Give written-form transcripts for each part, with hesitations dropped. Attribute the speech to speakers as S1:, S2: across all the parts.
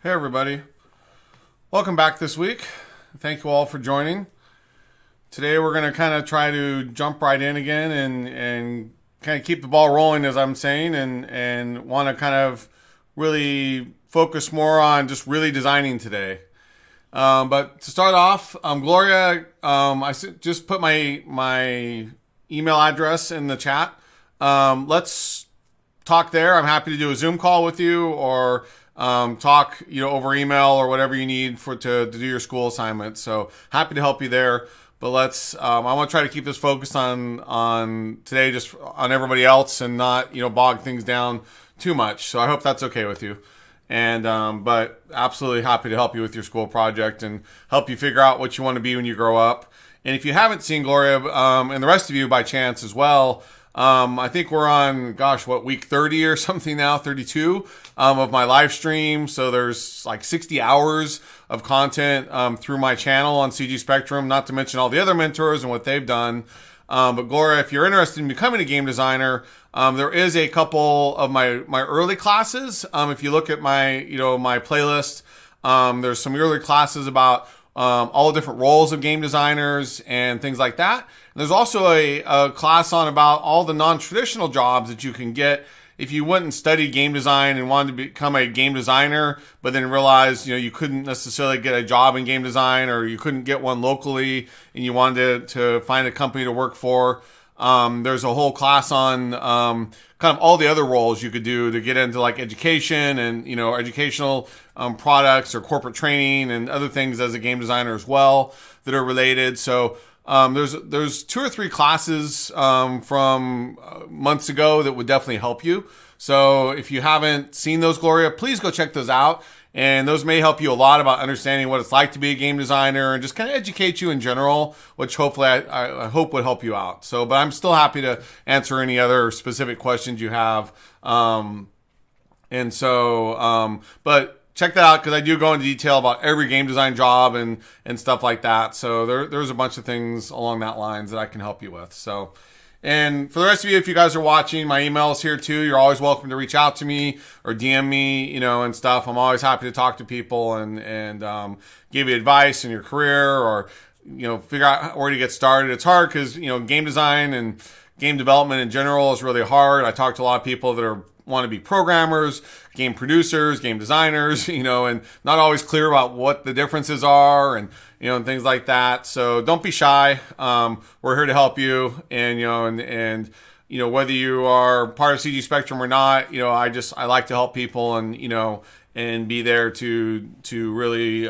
S1: Hey everybody, welcome back this week. Thank you all for joining. Today we're going to kind of try to jump right in again and kind of keep the ball rolling, as I'm saying, and want to kind of really focus more on just really designing today. But to start off, Gloria, just put my email address in the chat. Let's talk there. I'm happy to do a Zoom call with you or talk, over email or whatever you need to do your school assignment. So happy to help you there. But I want to try to keep this focused on today, just on everybody else, and not bog things down too much. So I hope that's okay with you. And but absolutely happy to help you with your school project and help you figure out what you want to be when you grow up. And if you haven't seen Gloria, and the rest of you by chance as well, I think we're on, week 30 or something now, 32 of my live stream. So there's like 60 hours of content through my channel on CG Spectrum, not to mention all the other mentors and what they've done. But Gloria, if you're interested in becoming a game designer, there is a couple of my early classes. If you look at my playlist, there's some early classes about all the different roles of game designers and things like that. And there's also a class on about all the non-traditional jobs that you can get if you went and studied game design and wanted to become a game designer, but then realized, you couldn't necessarily get a job in game design, or you couldn't get one locally and you wanted to find a company to work for. There's a whole class on kind of all the other roles you could do to get into like education and, educational products or corporate training and other things as a game designer as well that are related. So there's 2 or 3 classes from months ago that would definitely help you. So if you haven't seen those, Gloria, please go check those out. And those may help you a lot about understanding what it's like to be a game designer and just kind of educate you in general, which hopefully I hope would help you out. So, but I'm still happy to answer any other specific questions you have. But check that out, because I do go into detail about every game design job and stuff like that. So there's a bunch of things along that lines that I can help you with. So, and for the rest of you, if you guys are watching, my email is here too. You're always welcome to reach out to me or DM me, and stuff. I'm always happy to talk to people and give you advice in your career, or figure out where to get started. It's hard because game design and game development in general is really hard. I talk to a lot of people that want to be programmers, game producers, game designers, and not always clear about what the differences are and things like that. So don't be shy. We're here to help you, and whether you are part of CG Spectrum or not, I like to help people and be there to really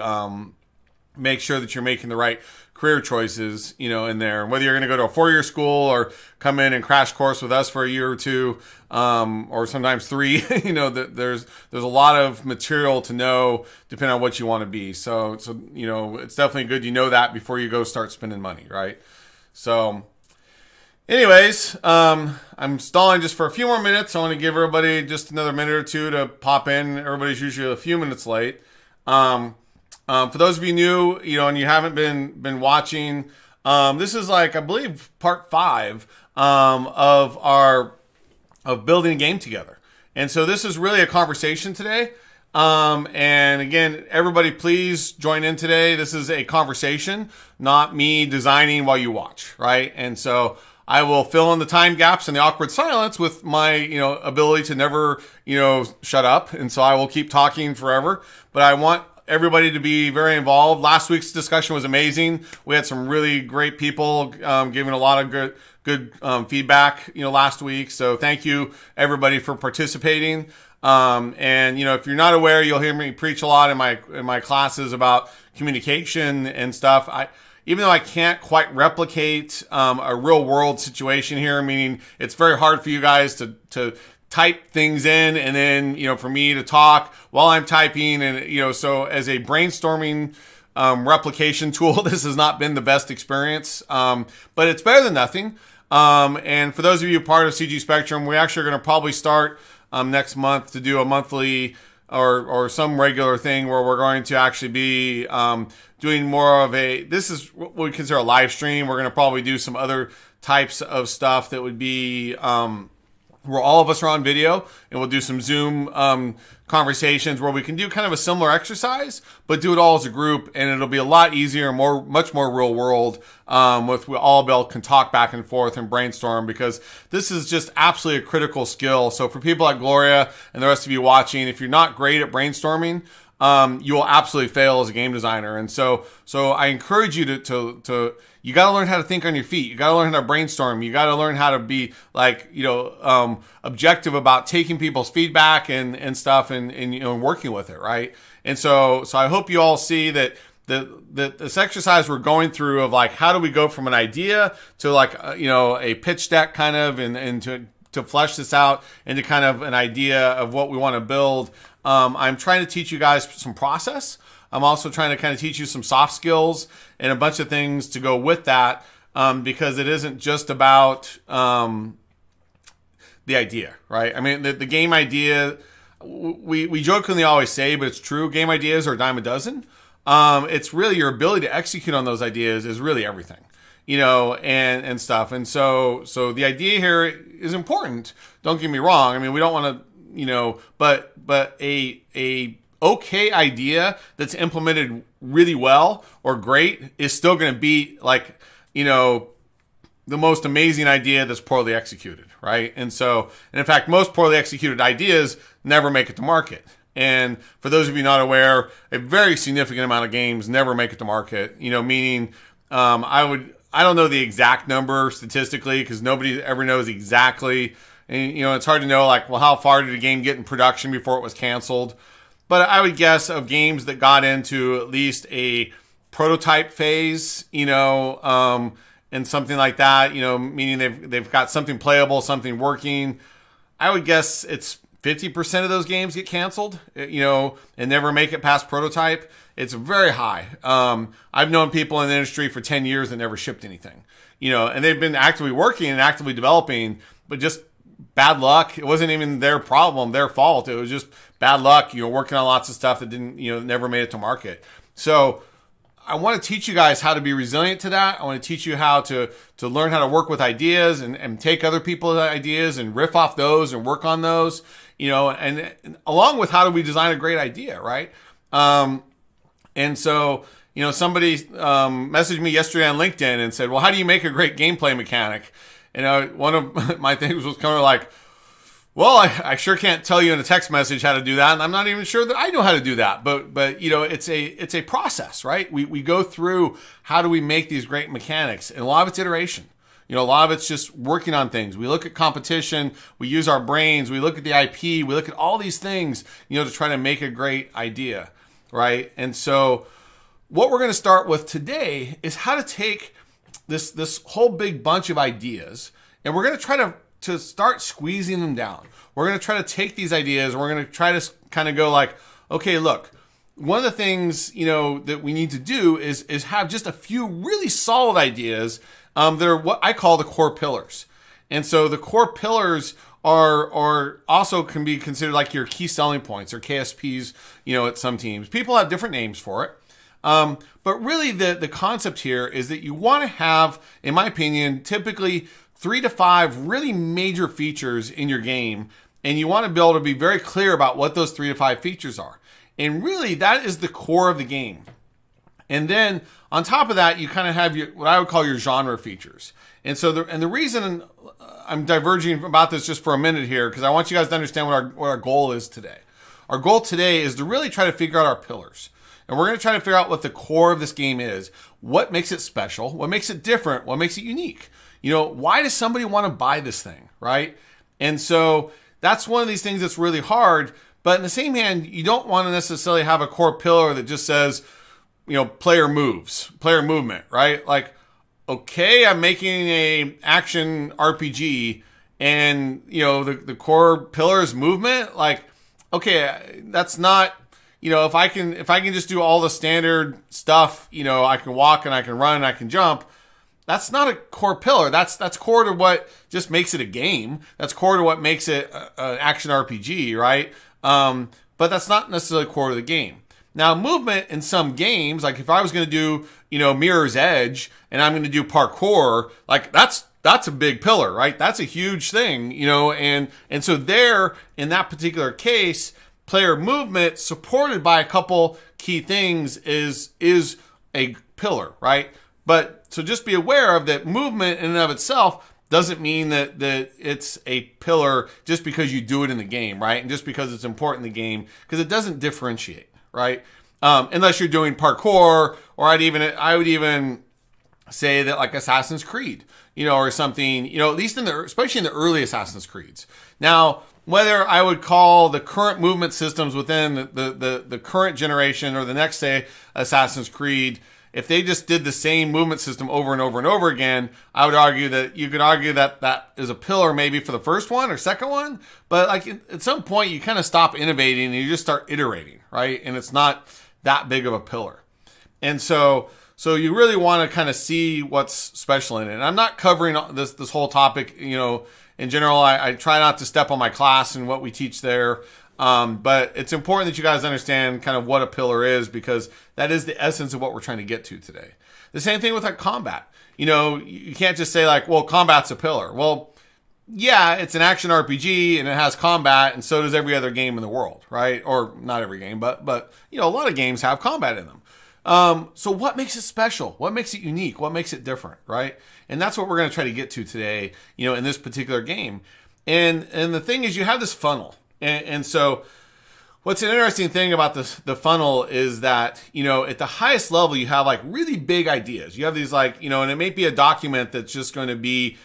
S1: make sure that you're making the right career choices, in there. And whether you're going to go to a 4-year school or come in and crash course with us for a year or 2, or sometimes 3, there's a lot of material to know depending on what you want to be. So it's definitely good you know that before you go start spending money, right? So anyways, I'm stalling just for a few more minutes. I want to give everybody just another minute or 2 to pop in. Everybody's usually a few minutes late. For those of you new, and you haven't been watching, this is I believe part 5 of building a game together. And so this is really a conversation today. And again, everybody please join in today. This is a conversation, not me designing while you watch, right? And so I will fill in the time gaps and the awkward silence with my, ability to never, shut up. And so I will keep talking forever, but I want everybody to be very involved. Last week's discussion was amazing. We had some really great people giving a lot of good feedback, last week. So thank you everybody for participating. And if you're not aware, you'll hear me preach a lot in my classes about communication and stuff. Even though I can't quite replicate a real world situation here, meaning it's very hard for you guys to type things in and then, for me to talk while I'm typing. And, so as a brainstorming replication tool, this has not been the best experience, but it's better than nothing. And for those of you part of CG Spectrum, we actually are going to probably start next month to do a monthly or some regular thing where we're going to actually be doing more of this is what we consider a live stream. We're going to probably do some other types of stuff that would be where all of us are on video, and we'll do some Zoom conversations where we can do kind of a similar exercise, but do it all as a group, and it'll be a lot easier, much more real world, with we all be able can talk back and forth and brainstorm, because this is just absolutely a critical skill. So for people like Gloria and the rest of you watching, if you're not great at brainstorming, you will absolutely fail as a game designer. And so I encourage you to you got to learn how to think on your feet. You got to learn how to brainstorm. You got to learn how to be objective about taking people's feedback and stuff and working with it. Right. And so I hope you all see that this exercise we're going through of like, how do we go from an idea to like, a pitch deck kind of, and to flesh this out into kind of an idea of what we want to build. I'm trying to teach you guys some process. I'm also trying to kind of teach you some soft skills and a bunch of things to go with that, because it isn't just about the idea, right? I mean, the game idea, we jokingly always say, but it's true, game ideas are a dime a dozen. It's really your ability to execute on those ideas is really everything, and stuff. And so the idea here is important. Don't get me wrong. I mean, we don't want to, but a okay idea that's implemented really well or great is still going to beat like, the most amazing idea that's poorly executed, right? And in fact, most poorly executed ideas never make it to market. And for those of you not aware, a very significant amount of games never make it to market, meaning, I don't know the exact number statistically, because nobody ever knows exactly. And, it's hard to know, like, well, how far did a game get in production before it was canceled? But I would guess of games that got into at least a prototype phase, and something like that, meaning they've got something playable, something working. I would guess it's 50% of those games get canceled, and never make it past prototype. It's very high. I've known people in the industry for 10 years that never shipped anything, and they've been actively working and actively developing, but just bad luck. It wasn't even their problem, their fault. It was just bad luck, working on lots of stuff that didn't, never made it to market. So I want to teach you guys how to be resilient to that. I want to teach you how to learn how to work with ideas and take other people's ideas and riff off those and work on those, and along with how do we design a great idea, right? And so, somebody messaged me yesterday on LinkedIn and said, well, how do you make a great gameplay mechanic? One of my things was kind of like, well, I sure can't tell you in a text message how to do that, and I'm not even sure that I know how to do that. But it's a process, right? We go through how do we make these great mechanics, and a lot of it's iteration. A lot of it's just working on things. We look at competition, we use our brains, we look at the IP, we look at all these things, to try to make a great idea, right? And so what we're going to start with today is how to take this whole big bunch of ideas, and we're going to try to start squeezing them down. We're going to try to take these ideas, and we're going to try to kind of go like, okay, look, one of the things, that we need to do is have just a few really solid ideas. They're what I call the core pillars. And so the core pillars are also can be considered like your key selling points or KSPs, at some teams. People have different names for it. But really the concept here is that you want to have, in my opinion, typically 3 to 5 really major features in your game. And you want to be able to be very clear about what those 3 to 5 features are. And really that is the core of the game. And then on top of that, you kind of have what I would call your genre features. And so the reason I'm diverging about this just for a minute here, because I want you guys to understand what our goal is today. Our goal today is to really try to figure out our pillars. And we're going to try to figure out what the core of this game is. What makes it special? What makes it different? What makes it unique? Why does somebody want to buy this thing, right? And so that's one of these things that's really hard. But in the same hand, you don't want to necessarily have a core pillar that just says, player movement, right? Like, okay, I'm making a action RPG and, the core pillar is movement. Like, okay, that's not, if I can just do all the standard stuff, I can walk and I can run and I can jump. That's not a core pillar. That's core to what just makes it a game. That's core to what makes it an action RPG, right? But that's not necessarily core to the game. Now, movement in some games, like if I was going to do, Mirror's Edge and I'm going to do parkour, like that's that's a big pillar, right? That's a huge thing, and so there, in that particular case, player movement supported by a couple key things is a pillar, right? But so just be aware of that movement in and of itself doesn't mean that it's a pillar just because you do it in the game, right? And just because it's important in the game, because it doesn't differentiate, right? Unless you're doing parkour, or I would even say that like Assassin's Creed, or something, at least especially in the early Assassin's Creeds. Now, whether I would call the current movement systems within the current generation or the next, say, Assassin's Creed, if they just did the same movement system over and over and over again, I would argue that you could argue that that is a pillar maybe for the first one or second one. But like at some point, you kind of stop innovating and you just start iterating, right? And it's not that big of a pillar. And so you really want to kind of see what's special in it. And I'm not covering this whole topic, in general. I try not to step on my class and what we teach there. But it's important that you guys understand kind of what a pillar is, because that is the essence of what we're trying to get to today. The same thing with like combat. You can't just say like, well, combat's a pillar. Well, yeah, it's an action RPG and it has combat, and so does every other game in the world, right? Or not every game, but a lot of games have combat in them. So what makes it special? What makes it unique? What makes it different, right? And that's what we're going to try to get to today, in this particular game. And the thing is, you have this funnel. And so what's an interesting thing about the funnel is that, at the highest level, you have like really big ideas. You have these like, and it may be a document that's just going to be,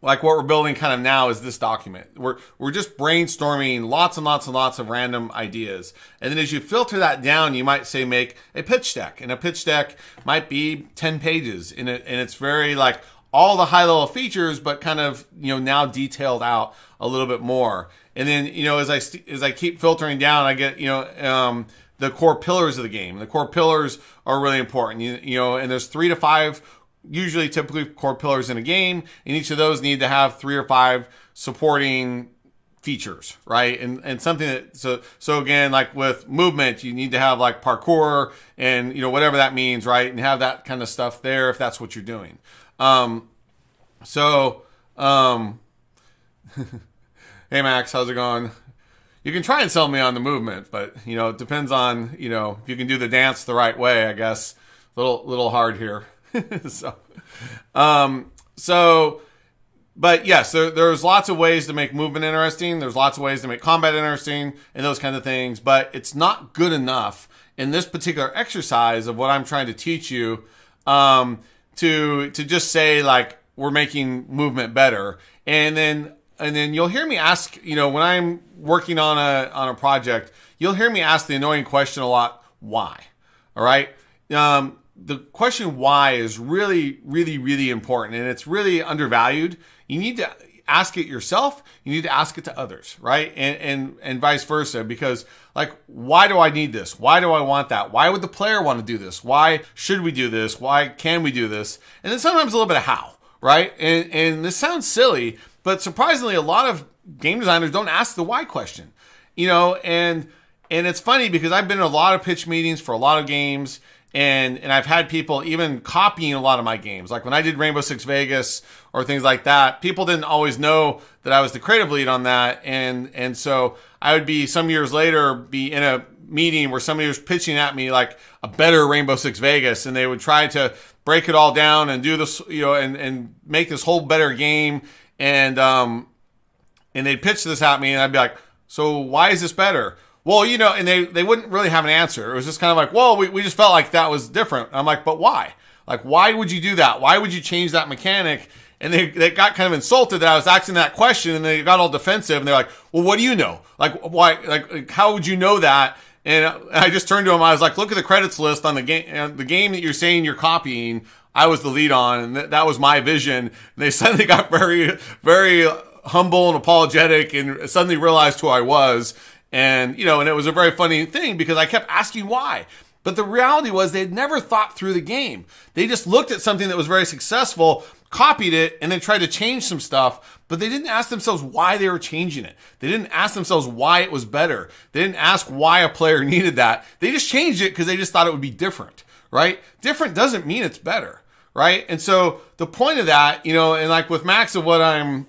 S1: like what we're building kind of now is this document. We're just brainstorming lots and lots and lots of random ideas. And then as you filter that down, you might say make a pitch deck. And a pitch deck might be 10 pages. And it's very like all the high level features, but kind of, now detailed out a little bit more. And then, as I keep filtering down, I get, the core pillars of the game. The core pillars are really important, and there's 3 to 5 usually typically core pillars in a game, and each of those need to have 3 or 5 supporting features, right? And something that, so again, like with movement, you need to have like parkour and, whatever that means, right? And have that kind of stuff there if that's what you're doing. Hey Max, how's it going? You can try and sell me on the movement, but, it depends on, if you can do the dance the right way, I guess. Little hard here. But yes, there's lots of ways to make movement interesting. There's lots of ways to make combat interesting and those kind of things, but it's not good enough in this particular exercise of what I'm trying to teach you, to just say like, we're making movement better. And then you'll hear me ask, when I'm working on a project, you'll hear me ask the annoying question a lot, why? All right. The question why is really, really, really important, and it's really undervalued. You need to ask it yourself. You need to ask it to others, right? And vice versa, because like, why do I need this? Why do I want that? Why would the player want to do this? Why should we do this? Why can we do this? And then sometimes a little bit of how, right? And this sounds silly, but surprisingly, a lot of game designers don't ask the why question, and it's funny because I've been in a lot of pitch meetings for a lot of games. And I've had people even copying a lot of my games. Like when I did Rainbow Six Vegas or things like that, people didn't always know that I was the creative lead on that. And so I would be some years later be in a meeting where somebody was pitching at me like a better Rainbow Six Vegas, and they would try to break it all down and do this, and make this whole better game. And they'd pitch this at me, and I'd be like, so why is this better? Well, and they wouldn't really have an answer. It was just kind of like, well, we just felt like that was different. And I'm like, but why? Like, why would you do that? Why would you change that mechanic? And they got kind of insulted that I was asking that question, and they got all defensive, and they're like, well, what do you know? Like, why? Like how would you know that? And I just turned to them. I was like, look at the credits list on the game that you're saying you're copying. I was the lead on, and that was my vision. And they suddenly got very, very humble and apologetic, and suddenly realized who I was. And, and it was a very funny thing because I kept asking why. But the reality was they'd never thought through the game. They just looked at something that was very successful, copied it, and then tried to change some stuff. But they didn't ask themselves why they were changing it. They didn't ask themselves why it was better. They didn't ask why a player needed that. They just changed it because they just thought it would be different, right? Different doesn't mean it's better, right? And so the point of that, and like with Max, of what I'm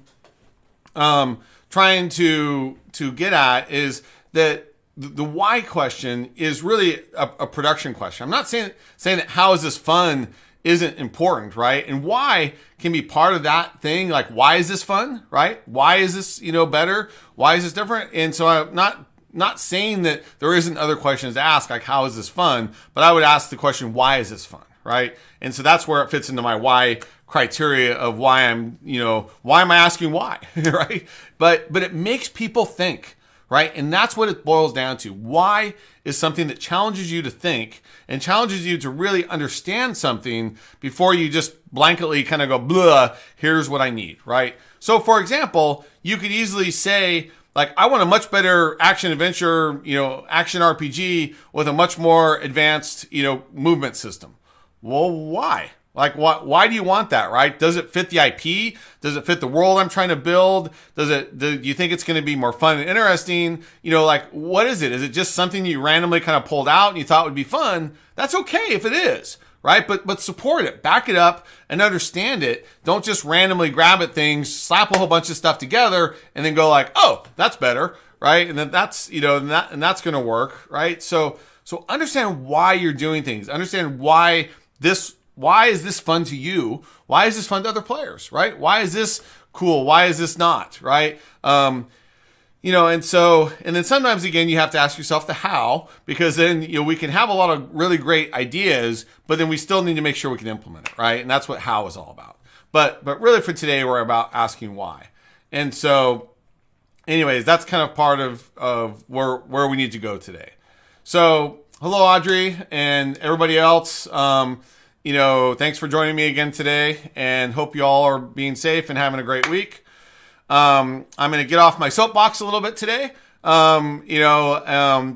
S1: trying to get at is that the why question is really a production question. I'm not saying that how is this fun isn't important, right? And why can be part of that thing. Like, why is this fun, right? Why is this, better? Why is this different? And so I'm not saying that there isn't other questions to ask, like how is this fun? But I would ask the question, why is this fun, right? And so that's where it fits into my why criteria of why why am I asking why, right? But it makes people think, right? And that's what it boils down to. Why is something that challenges you to think and challenges you to really understand something before you just blanketly kind of go, blah, here's what I need, right? So for example, you could easily say, like, I want a much better action adventure, action RPG with a much more advanced, movement system. Well, why? Like, why do you want that, right? Does it fit the IP? Does it fit the world I'm trying to build? Do you think it's going to be more fun and interesting? Like, what is it? Is it just something you randomly kind of pulled out and you thought would be fun? That's okay if it is, right? But support it, back it up, and understand it. Don't just randomly grab at things, slap a whole bunch of stuff together, and then go like, oh, that's better, right? And then that's and that's going to work, right? So understand why you're doing things. Understand why is this fun to you? Why is this fun to other players, right? Why is this cool? Why is this not, right? And then sometimes again, you have to ask yourself the how, because then, we can have a lot of really great ideas, but then we still need to make sure we can implement it, right? And that's what how is all about. But really for today, we're about asking why. And so anyways, that's kind of part of where we need to go today. So hello, Audrey and everybody else. Thanks for joining me again today, and hope you all are being safe and having a great week. I'm going to get off my soapbox a little bit today. But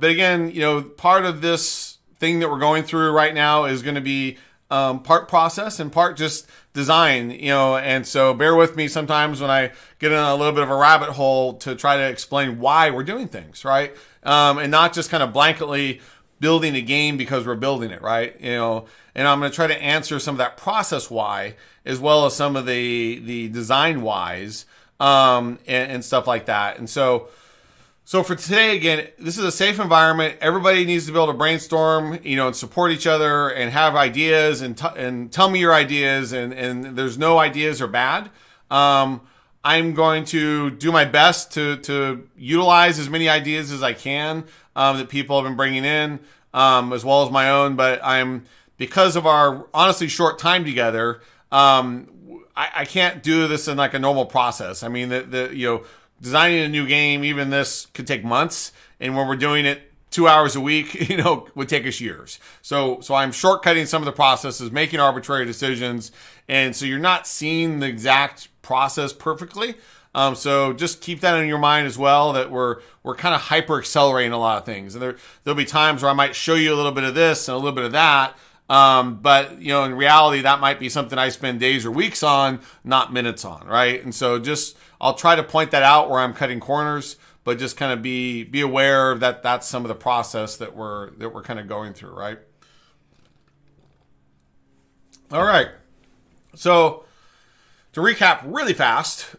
S1: again, part of this thing that we're going through right now is going to be part process and part just design, and so bear with me sometimes when I get in a little bit of a rabbit hole to try to explain why we're doing things, right? And not just kind of blanketly building a game because we're building it, right? And I'm going to try to answer some of that process why, as well as some of the design whys, and stuff like that. And so for today, again, this is a safe environment. Everybody needs to be able to brainstorm, and support each other and have ideas and tell me your ideas. And there's no ideas are bad. I'm going to do my best to utilize as many ideas as I can that people have been bringing in, as well as my own. But because of our honestly short time together, I can't do this in like a normal process. I mean, designing a new game, even this could take months, and when we're doing it 2 hours a week, would take us years. So I'm shortcutting some of the processes, making arbitrary decisions, and so you're not seeing the exact process perfectly. So just keep that in your mind as well, that we're kind of hyper accelerating a lot of things, and there'll be times where I might show you a little bit of this and a little bit of that. But in reality, that might be something I spend days or weeks on, not minutes on, right? And so I'll try to point that out where I'm cutting corners, but just kind of be aware that that's some of the process that we're kind of going through, right? All right. So to recap really fast,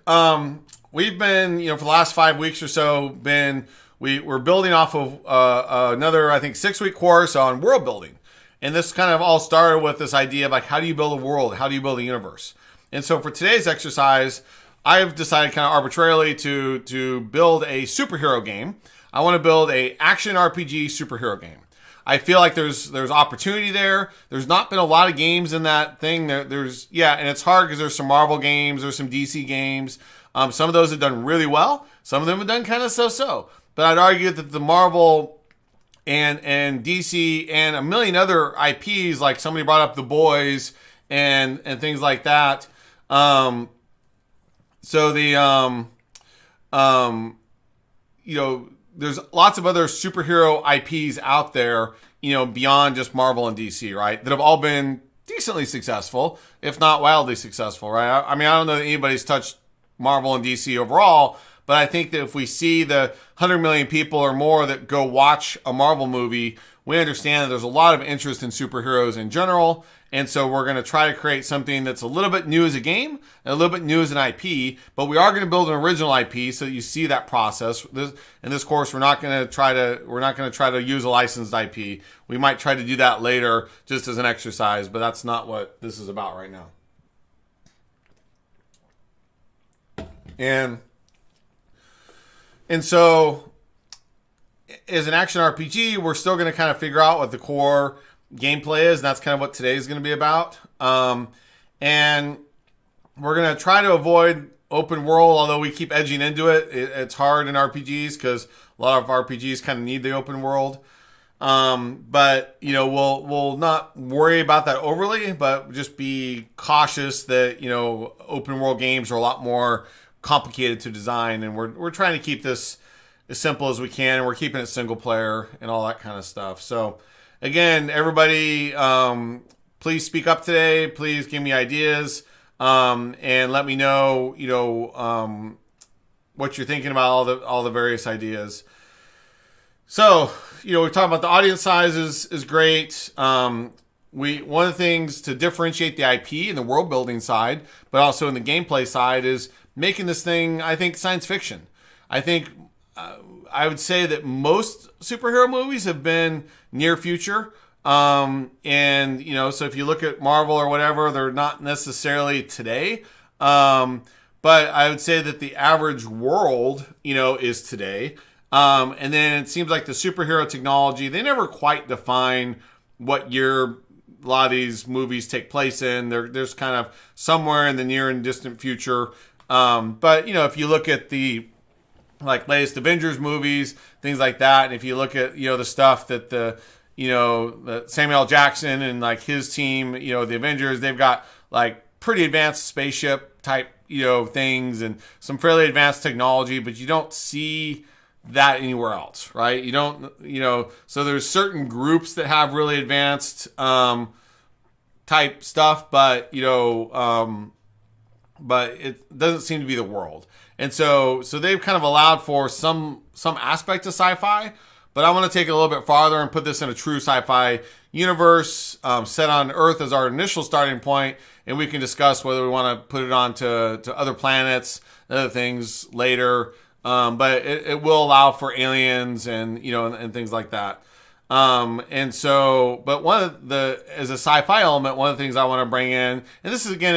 S1: we've been, for the last 5 weeks or so, we're building off of another, I think, 6-week course on world building. And this kind of all started with this idea of like, how do you build a world? How do you build a universe? And so for today's exercise, I've decided kind of arbitrarily to build a superhero game. I want to build a action RPG superhero game. I feel like there's opportunity there. There's not been a lot of games in that thing. And it's hard because there's some Marvel games, there's some DC games. Some of those have done really well. Some of them have done kind of so-so. But I'd argue that the Marvel and DC and a million other IPs, like somebody brought up The Boys and things like that. There's lots of other superhero IPs out there, beyond just Marvel and DC, right? That have all been decently successful, if not wildly successful, right? I mean, I don't know that anybody's touched Marvel and DC overall, But I think that if we see the 100 million people or more that go watch a Marvel movie, we understand that there's a lot of interest in superheroes in general. And so we're going to try to create something that's a little bit new as a game and a little bit new as an IP, but we are going to build an original IP so that you see that process. In this course, we're not going to try to use a licensed IP. We might try to do that later just as an exercise, but that's not what this is about right now. And so as an action RPG, we're still going to kind of figure out what the core gameplay is. And that's kind of what today is going to be about. And we're going to try to avoid open world, although we keep edging into it. It's hard in RPGs because a lot of RPGs kind of need the open world. But we'll not worry about that overly, but just be cautious that, open world games are a lot more complicated to design. And we're trying to keep this as simple as we can. And we're keeping it single player and all that kind of stuff. So again, everybody, please speak up today. Please give me ideas, and let me know, what you're thinking about all the various ideas. So, we're talking about the audience size is great. One of the things to differentiate the IP in the world building side, but also in the gameplay side, is making this thing, I think, science fiction. I think I would say that most superhero movies have been near future. So if you look at Marvel or whatever, they're not necessarily today. But I would say that the average world, is today. And then it seems like the superhero technology, they never quite define what year a lot of these movies take place in. There's kind of somewhere in the near and distant future. But if you look at the latest Avengers movies, things like that, and if you look at the stuff that the Samuel L. Jackson and his team, the Avengers, they've got pretty advanced spaceship type things and some fairly advanced technology, but you don't see that anywhere else, right? You don't so there's certain groups that have really advanced type stuff, but it doesn't seem to be the world. And so they've kind of allowed for some aspect of sci-fi, but I want to take it a little bit farther and put this in a true sci-fi universe, set on Earth as our initial starting point, and we can discuss whether we want to put it on to other planets, other things later. But it will allow for aliens and and things like that. But as a sci-fi element, one of the things I want to bring in, and this is again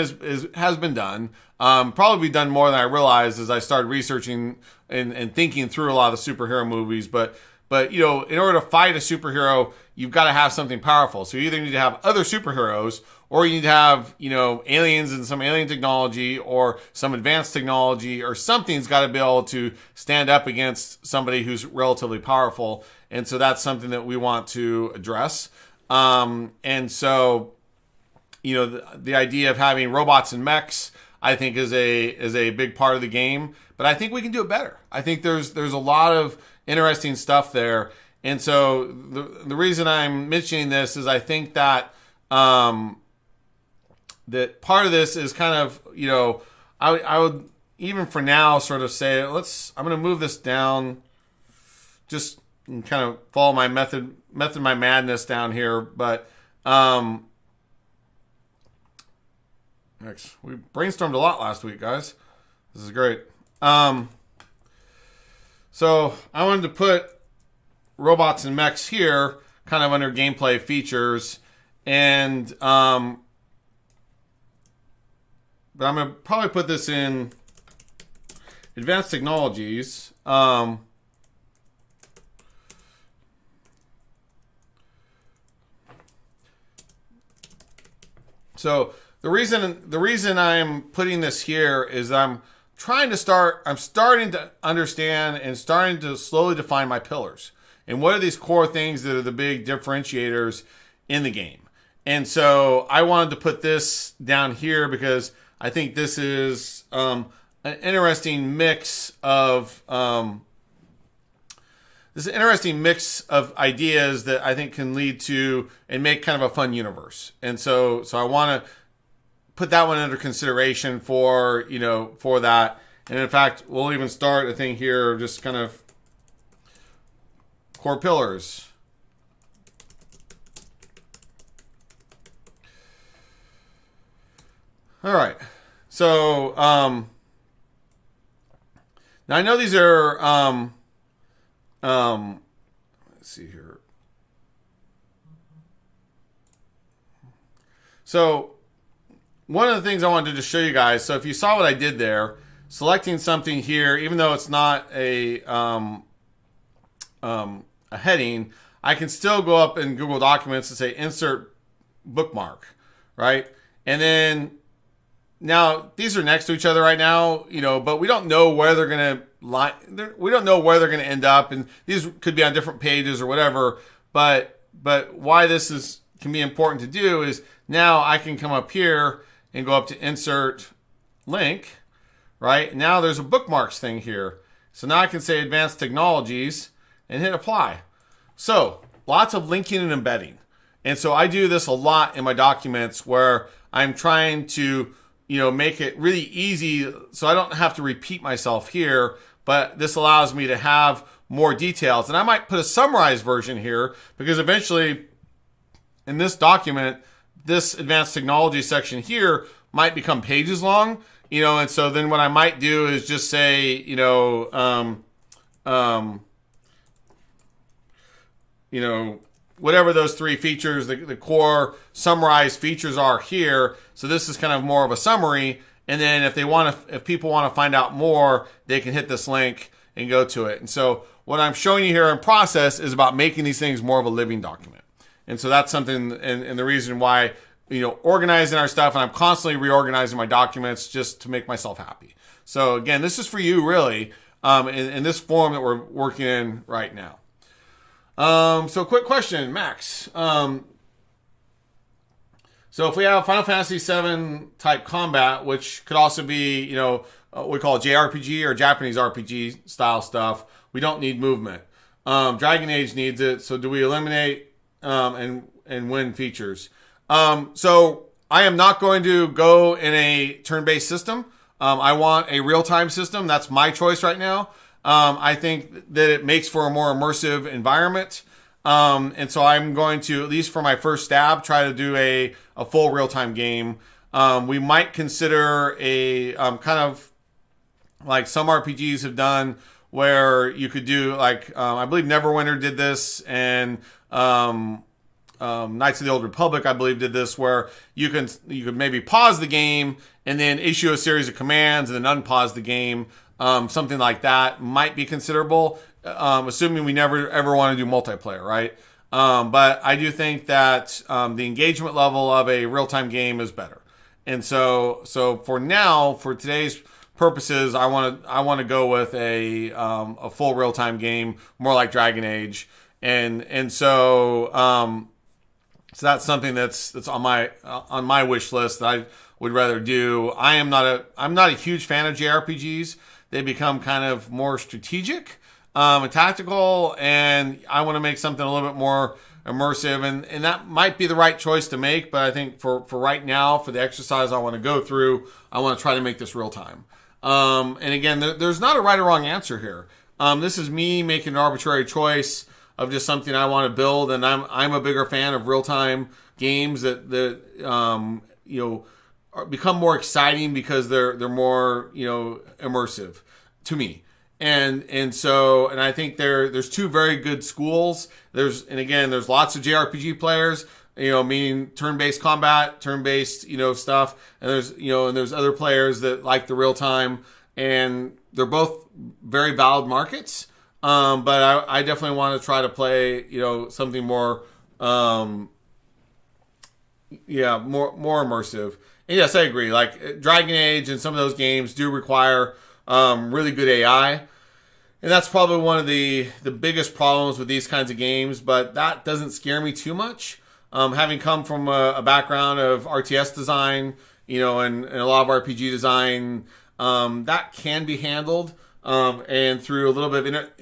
S1: has been done, probably done more than I realized as I started researching and thinking through a lot of the superhero movies. But in order to fight a superhero, you've got to have something powerful. So you either need to have other superheroes, or you need to have aliens and some alien technology, or some advanced technology, or something's got to be able to stand up against somebody who's relatively powerful. And so that's something that we want to address. The idea of having robots and mechs, I think, is a big part of the game. But I think we can do it better. I think there's a lot of interesting stuff there. And so the reason I'm mentioning this is I think that that part of this is kind of, I would even for now sort of say, I'm going to move this down, just kind of follow my method my madness down here. But next, we brainstormed a lot last week, guys. This is great. So I wanted to put robots and mechs here, kind of under gameplay features, and but I'm gonna probably put this in advanced technologies. So the reason I'm putting this here is I'm starting to understand and starting to slowly define my pillars. And what are these core things that are the big differentiators in the game? And so I wanted to put this down here because I think this is an interesting mix of ideas that I think can lead to and make kind of a fun universe. And so I want to put that one under consideration for that. And in fact, we'll even start a thing here of just kind of core pillars. All right. So now I know these are let's see here. So one of the things I wanted to show you guys, so if you saw what I did there, selecting something here, even though it's not a heading, I can still go up in Google Documents and say insert bookmark, right? And then now these are next to each other right now, but we don't know where they're going to we don't know where they're going to end up, and these could be on different pages or whatever. But why this can be important to do is now I can come up here and go up to insert link, right? Now there's a bookmarks thing here. So now I can say advanced technologies and hit apply. So lots of linking and embedding. And so I do this a lot in my documents where I'm trying to, make it really easy so I don't have to repeat myself here, but this allows me to have more details. And I might put a summarized version here because eventually in this document, this advanced technology section here might become pages long, and so then what I might do is just say, whatever those three features, the core summarized features are here. So this is kind of more of a summary. And then if people want to find out more, they can hit this link and go to it. And so what I'm showing you here in process is about making these things more of a living document. And so that's something, and the reason why, organizing our stuff, and I'm constantly reorganizing my documents just to make myself happy. So again, this is for you really, in this form that we're working in right now. So quick question, Max. So if we have Final Fantasy VII type combat, which could also be, what we call JRPG or Japanese RPG style stuff, we don't need movement. Dragon Age needs it. So do we eliminate and win features? So I am not going to go in a turn-based system. I want a real-time system. That's my choice right now. I think that it makes for a more immersive environment. And so I'm going to, at least for my first stab, try to do a full real-time game. We might consider a kind of like some RPGs have done where you could do like, I believe Neverwinter did this, and Knights of the Old Republic, I believe, did this, where you could maybe pause the game and then issue a series of commands and then unpause the game. Something like that might be considerable, assuming we never ever want to do multiplayer, right? But I do think that the engagement level of a real-time game is better. And so for now, for today's purposes, I want to go with a full real-time game, more like Dragon Age, and so that's something that's on my wish list that I would rather do. I'm not a huge fan of JRPGs. They become kind of more strategic and tactical, and I want to make something a little bit more immersive, and that might be the right choice to make, but I think for right now, for the exercise I want to go through, I want to try to make this real time. And again, there's not a right or wrong answer here. This is me making an arbitrary choice of just something I want to build, and I'm a bigger fan of real-time games that become more exciting because they're more immersive to me. And I think there's two very good schools. There's lots of JRPG players, meaning turn-based combat, turn-based, stuff. And there's other players that like the real time, and they're both very valid markets. But I definitely want to try to play, something more, more immersive. And yes, I agree. Like Dragon Age and some of those games do require really good AI. And that's probably one of the biggest problems with these kinds of games, but that doesn't scare me too much. Having come from a background of RTS design, and a lot of RPG design, that can be handled. And through a little bit of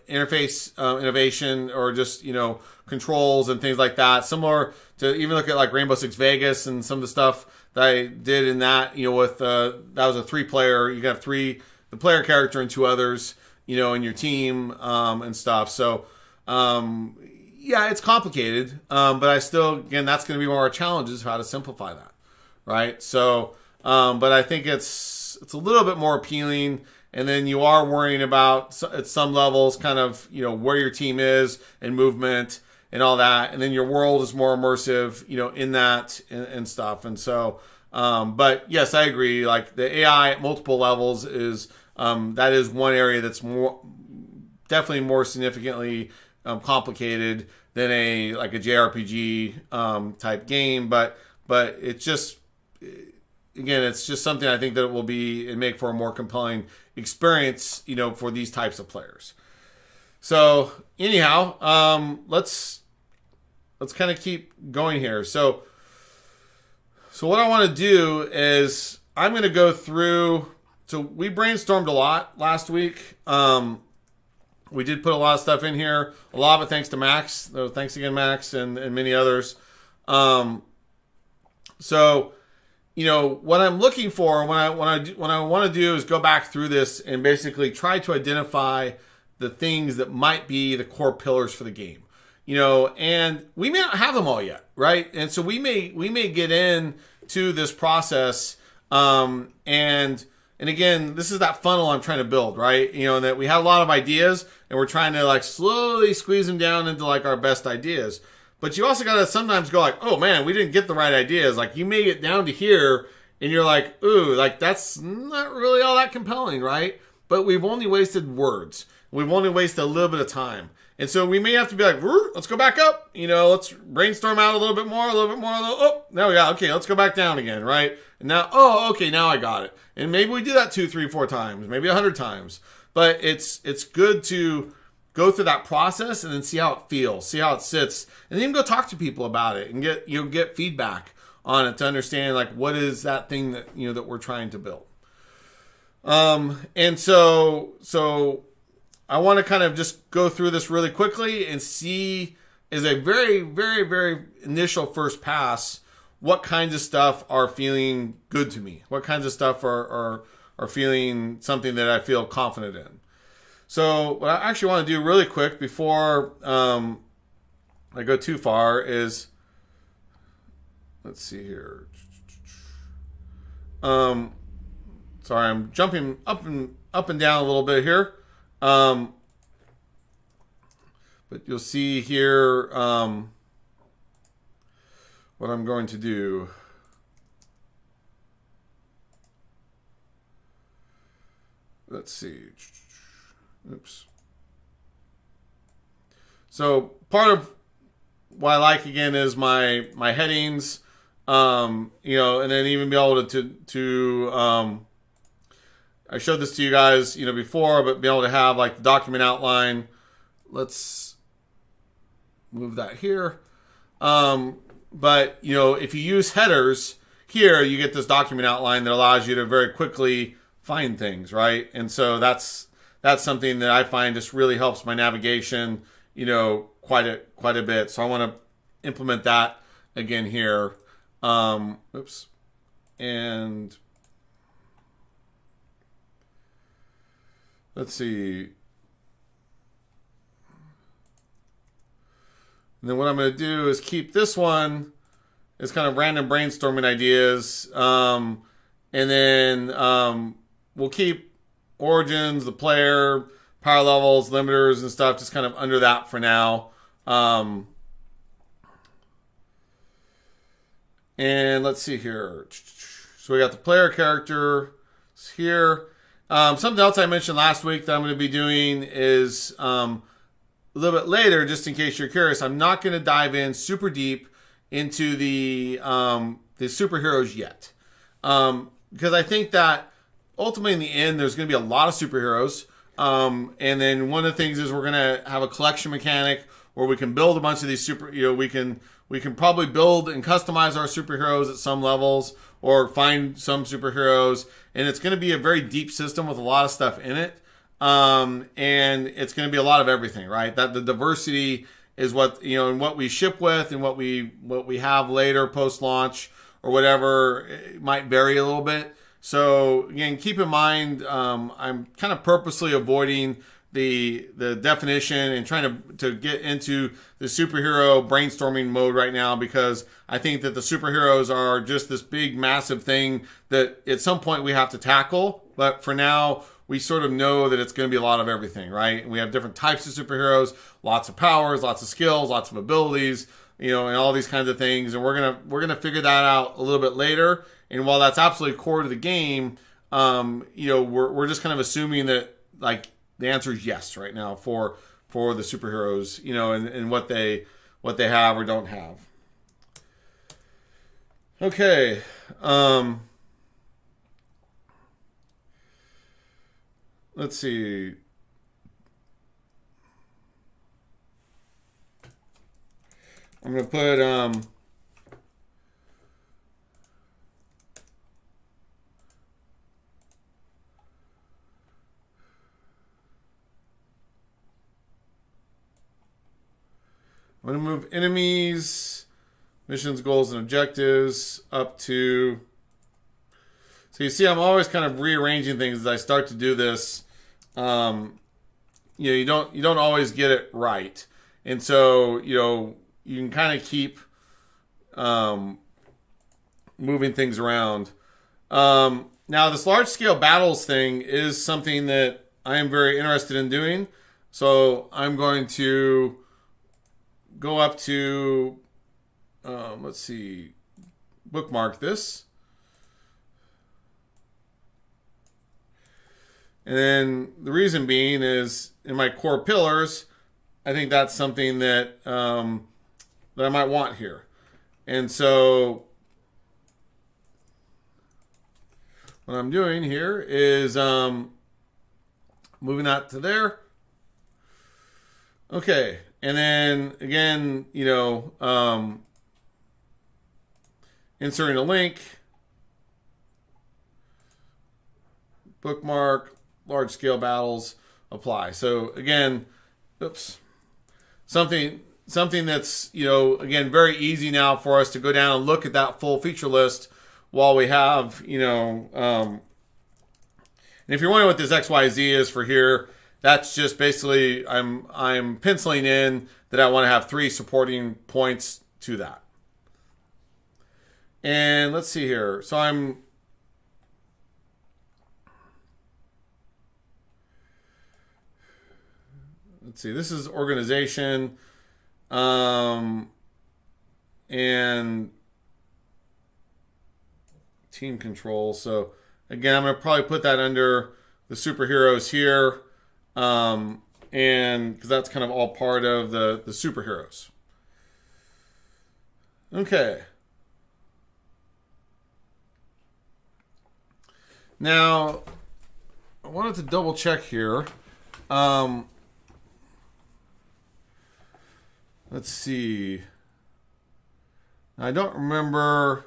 S1: interface innovation, or just controls and things like that, similar to even look at like Rainbow Six Vegas and some of the stuff that I did in that. With that was a 3-player. You can have 3 the player character and 2 others, in your team and stuff. So, yeah, it's complicated, but I still, again, that's going to be one of our challenges, how to simplify that, right? So, but I think it's a little bit more appealing, and then you are worrying about, at some levels, kind of, where your team is and movement and all that, and then your world is more immersive, in that and stuff. And so, but yes, I agree. Like the AI at multiple levels is that is one area that's definitely more significantly complicated than a JRPG type game. But it's just, again, it's just something I think that it will be and make for a more compelling experience, for these types of players. So anyhow, let's kind of keep going here. So what I want to do is I'm going to go through. So we brainstormed a lot last week. We did put a lot of stuff in here. A lot of it thanks to Max. So thanks again, Max, and many others. So, what I'm looking for when I want to do is go back through this and basically try to identify the things that might be the core pillars for the game. And we may not have them all yet, right? And so we may get into this process, and again, this is that funnel I'm trying to build, right? And that we have a lot of ideas, and we're trying to slowly squeeze them down into our best ideas. But you also got to sometimes go oh man, we didn't get the right ideas. You may get down to here, and you're ooh, that's not really all that compelling, right? But we've only wasted words. We've only wasted a little bit of time. And so we may have to be let's go back up. Let's brainstorm out a little bit more. Oh, now we got, okay, let's go back down again, right? And now, okay, now I got it. And maybe we do that 2, 3, 4 times, maybe 100 times. But it's good to go through that process and then see how it feels, see how it sits, and then go talk to people about it and get feedback on it to understand what is that thing that that we're trying to build. And so I want to kind of just go through this really quickly and see, as a very, very, very initial first pass, what kinds of stuff are feeling good to me, what kinds of stuff are feeling something that I feel confident in. So what I actually want to do really quick before I go too far is, let's see here. Sorry, I'm jumping up and down a little bit here. But you'll see here what I'm going to do. Let's see. Oops. So part of what I like, again, is my headings, and then even be able to I showed this to you guys, before, but be able to have the document outline. Let's move that here. But if you use headers here, you get this document outline that allows you to very quickly find things, right? And so that's something that I find just really helps my navigation, quite a bit. So I want to implement that again here. Oops. And let's see. And then what I'm going to do is keep this one as kind of random brainstorming ideas. And then we'll keep origins, the player, power levels, limiters, and stuff just kind of under that for now. And let's see here. So we got the player character here. Something else I mentioned last week that I'm going to be doing is a little bit later, just in case you're curious. I'm not going to dive in super deep into the superheroes yet, because I think that ultimately in the end there's going to be a lot of superheroes, and then one of the things is we're going to have a collection mechanic where we can build a bunch of these we can probably build and customize our superheroes at some levels, or find some superheroes, and it's going to be a very deep system with a lot of stuff in it. And it's going to be a lot of everything, right? That the diversity is what, and what we ship with and what we have later post-launch or whatever, it might vary a little bit. So again, keep in mind, I'm kind of purposely avoiding the definition and trying to get into the superhero brainstorming mode right now, because I think that the superheroes are just this big, massive thing that at some point we have to tackle. But for now, we sort of know that it's going to be a lot of everything, right? We have different types of superheroes, lots of powers, lots of skills, lots of abilities, and all these kinds of things. And we're gonna figure that out a little bit later. And while that's absolutely core to the game, we're just kind of assuming that like the answer is yes right now for the superheroes, and what they have or don't have. Okay. Let's see. I'm going to put I'm going to move enemies, missions, goals, and objectives up to... So you see, I'm always kind of rearranging things as I start to do this. You don't always get it right, and so you can kind of keep moving things around. Now, this large scale battles thing is something that I am very interested in doing. So I'm going to go up to let's see, bookmark this. And then the reason being is in my core pillars, I think that's something that that I might want here. And so what I'm doing here is moving that to there. Okay. And then again, inserting a link, bookmark, large scale battles, apply. So again, something that's, again, very easy now for us to go down and look at that full feature list while we have, and if you're wondering what this XYZ is for here, that's just basically I'm penciling in that I want to have 3 supporting points to that. And let's see here. So let's see, this is organization, and team control. So again, I'm going to probably put that under the superheroes here, and because that's kind of all part of the superheroes. Okay. Now, I wanted to double check here. Let's see. I don't remember.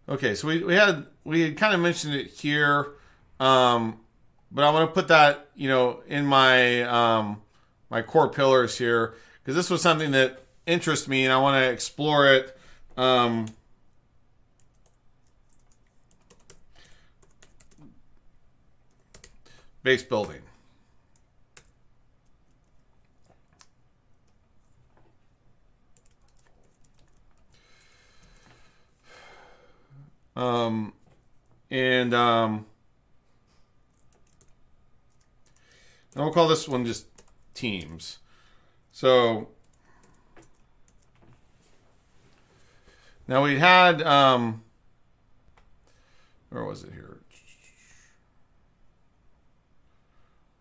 S1: Okay, so we had kind of mentioned it here, but I want to put that in my my core pillars here, because this was something that interests me and I want to explore it. Base building. And we'll call this one just teams. So now we had where was it here?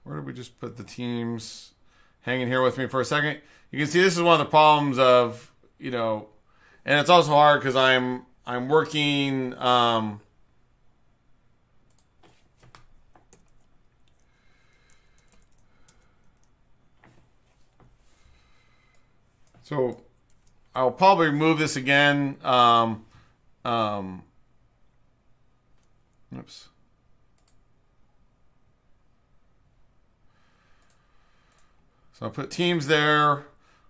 S1: Where did we just put the teams? Hanging here with me for a second. You can see this is one of the problems of, and it's also hard because I'm working so I'll probably remove this again. Oops. So So I put teams there,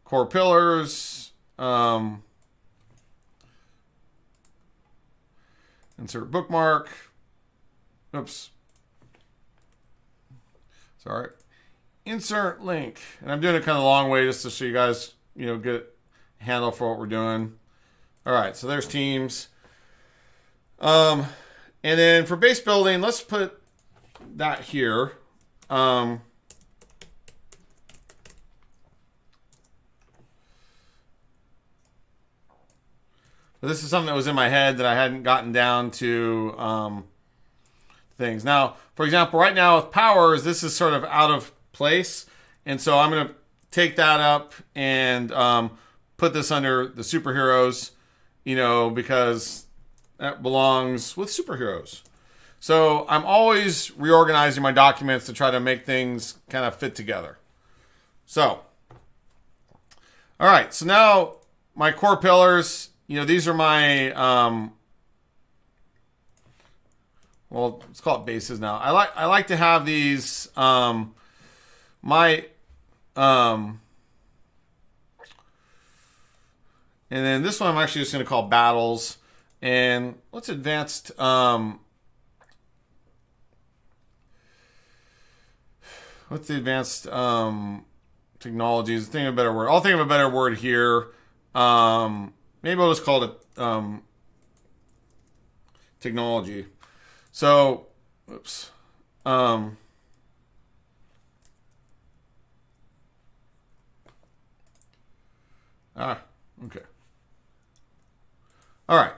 S1: core pillars, insert bookmark. Oops. Sorry. Insert link. And I'm doing it kind of a long way just to show you guys, get a handle for what we're doing. All right, so there's teams. And then for base building, let's put that here. This is something that was in my head that I hadn't gotten down to things. Now, for example, right now with powers, this is sort of out of place. And so I'm going to take that up and put this under the superheroes, because that belongs with superheroes. So I'm always reorganizing my documents to try to make things kind of fit together. So, all right. So now my core pillars, these are my, let's call it bases now. I like to have these, and then this one I'm actually just going to call battles. And what's advanced, what's the advanced technologies? Think of a better word. I'll think of a better word here. Maybe I'll just call it technology. So, oops. Okay. All right.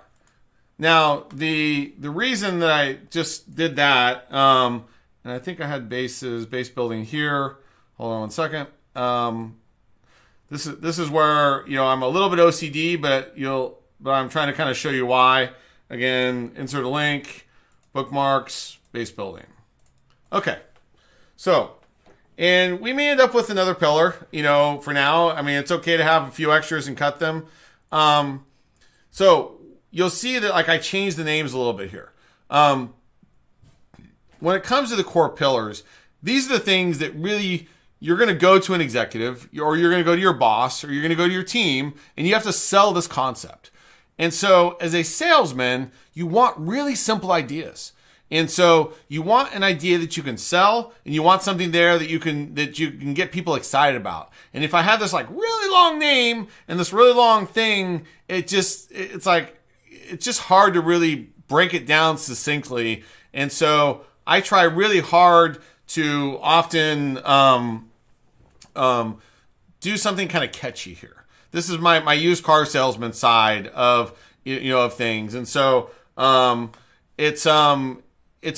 S1: Now, the reason that I just did that, and I think I had base building here. Hold on one second. This is where, I'm a little bit OCD, but I'm trying to kind of show you why. Again, insert a link, bookmarks, base building. Okay. So, and we may end up with another pillar, for now. I mean, it's okay to have a few extras and cut them. So you'll see that I changed the names a little bit here. When it comes to the core pillars, these are the things that really you're going to go to an executive, or you're going to go to your boss, or you're going to go to your team, and you have to sell this concept. And so as a salesman, you want really simple ideas. And so you want an idea that you can sell, and you want something there that you can get people excited about. And if I have this really long name and this really long thing, it's just hard to really break it down succinctly. And so I try really hard to often do something kind of catchy here. This is my used car salesman side of of things. And so it's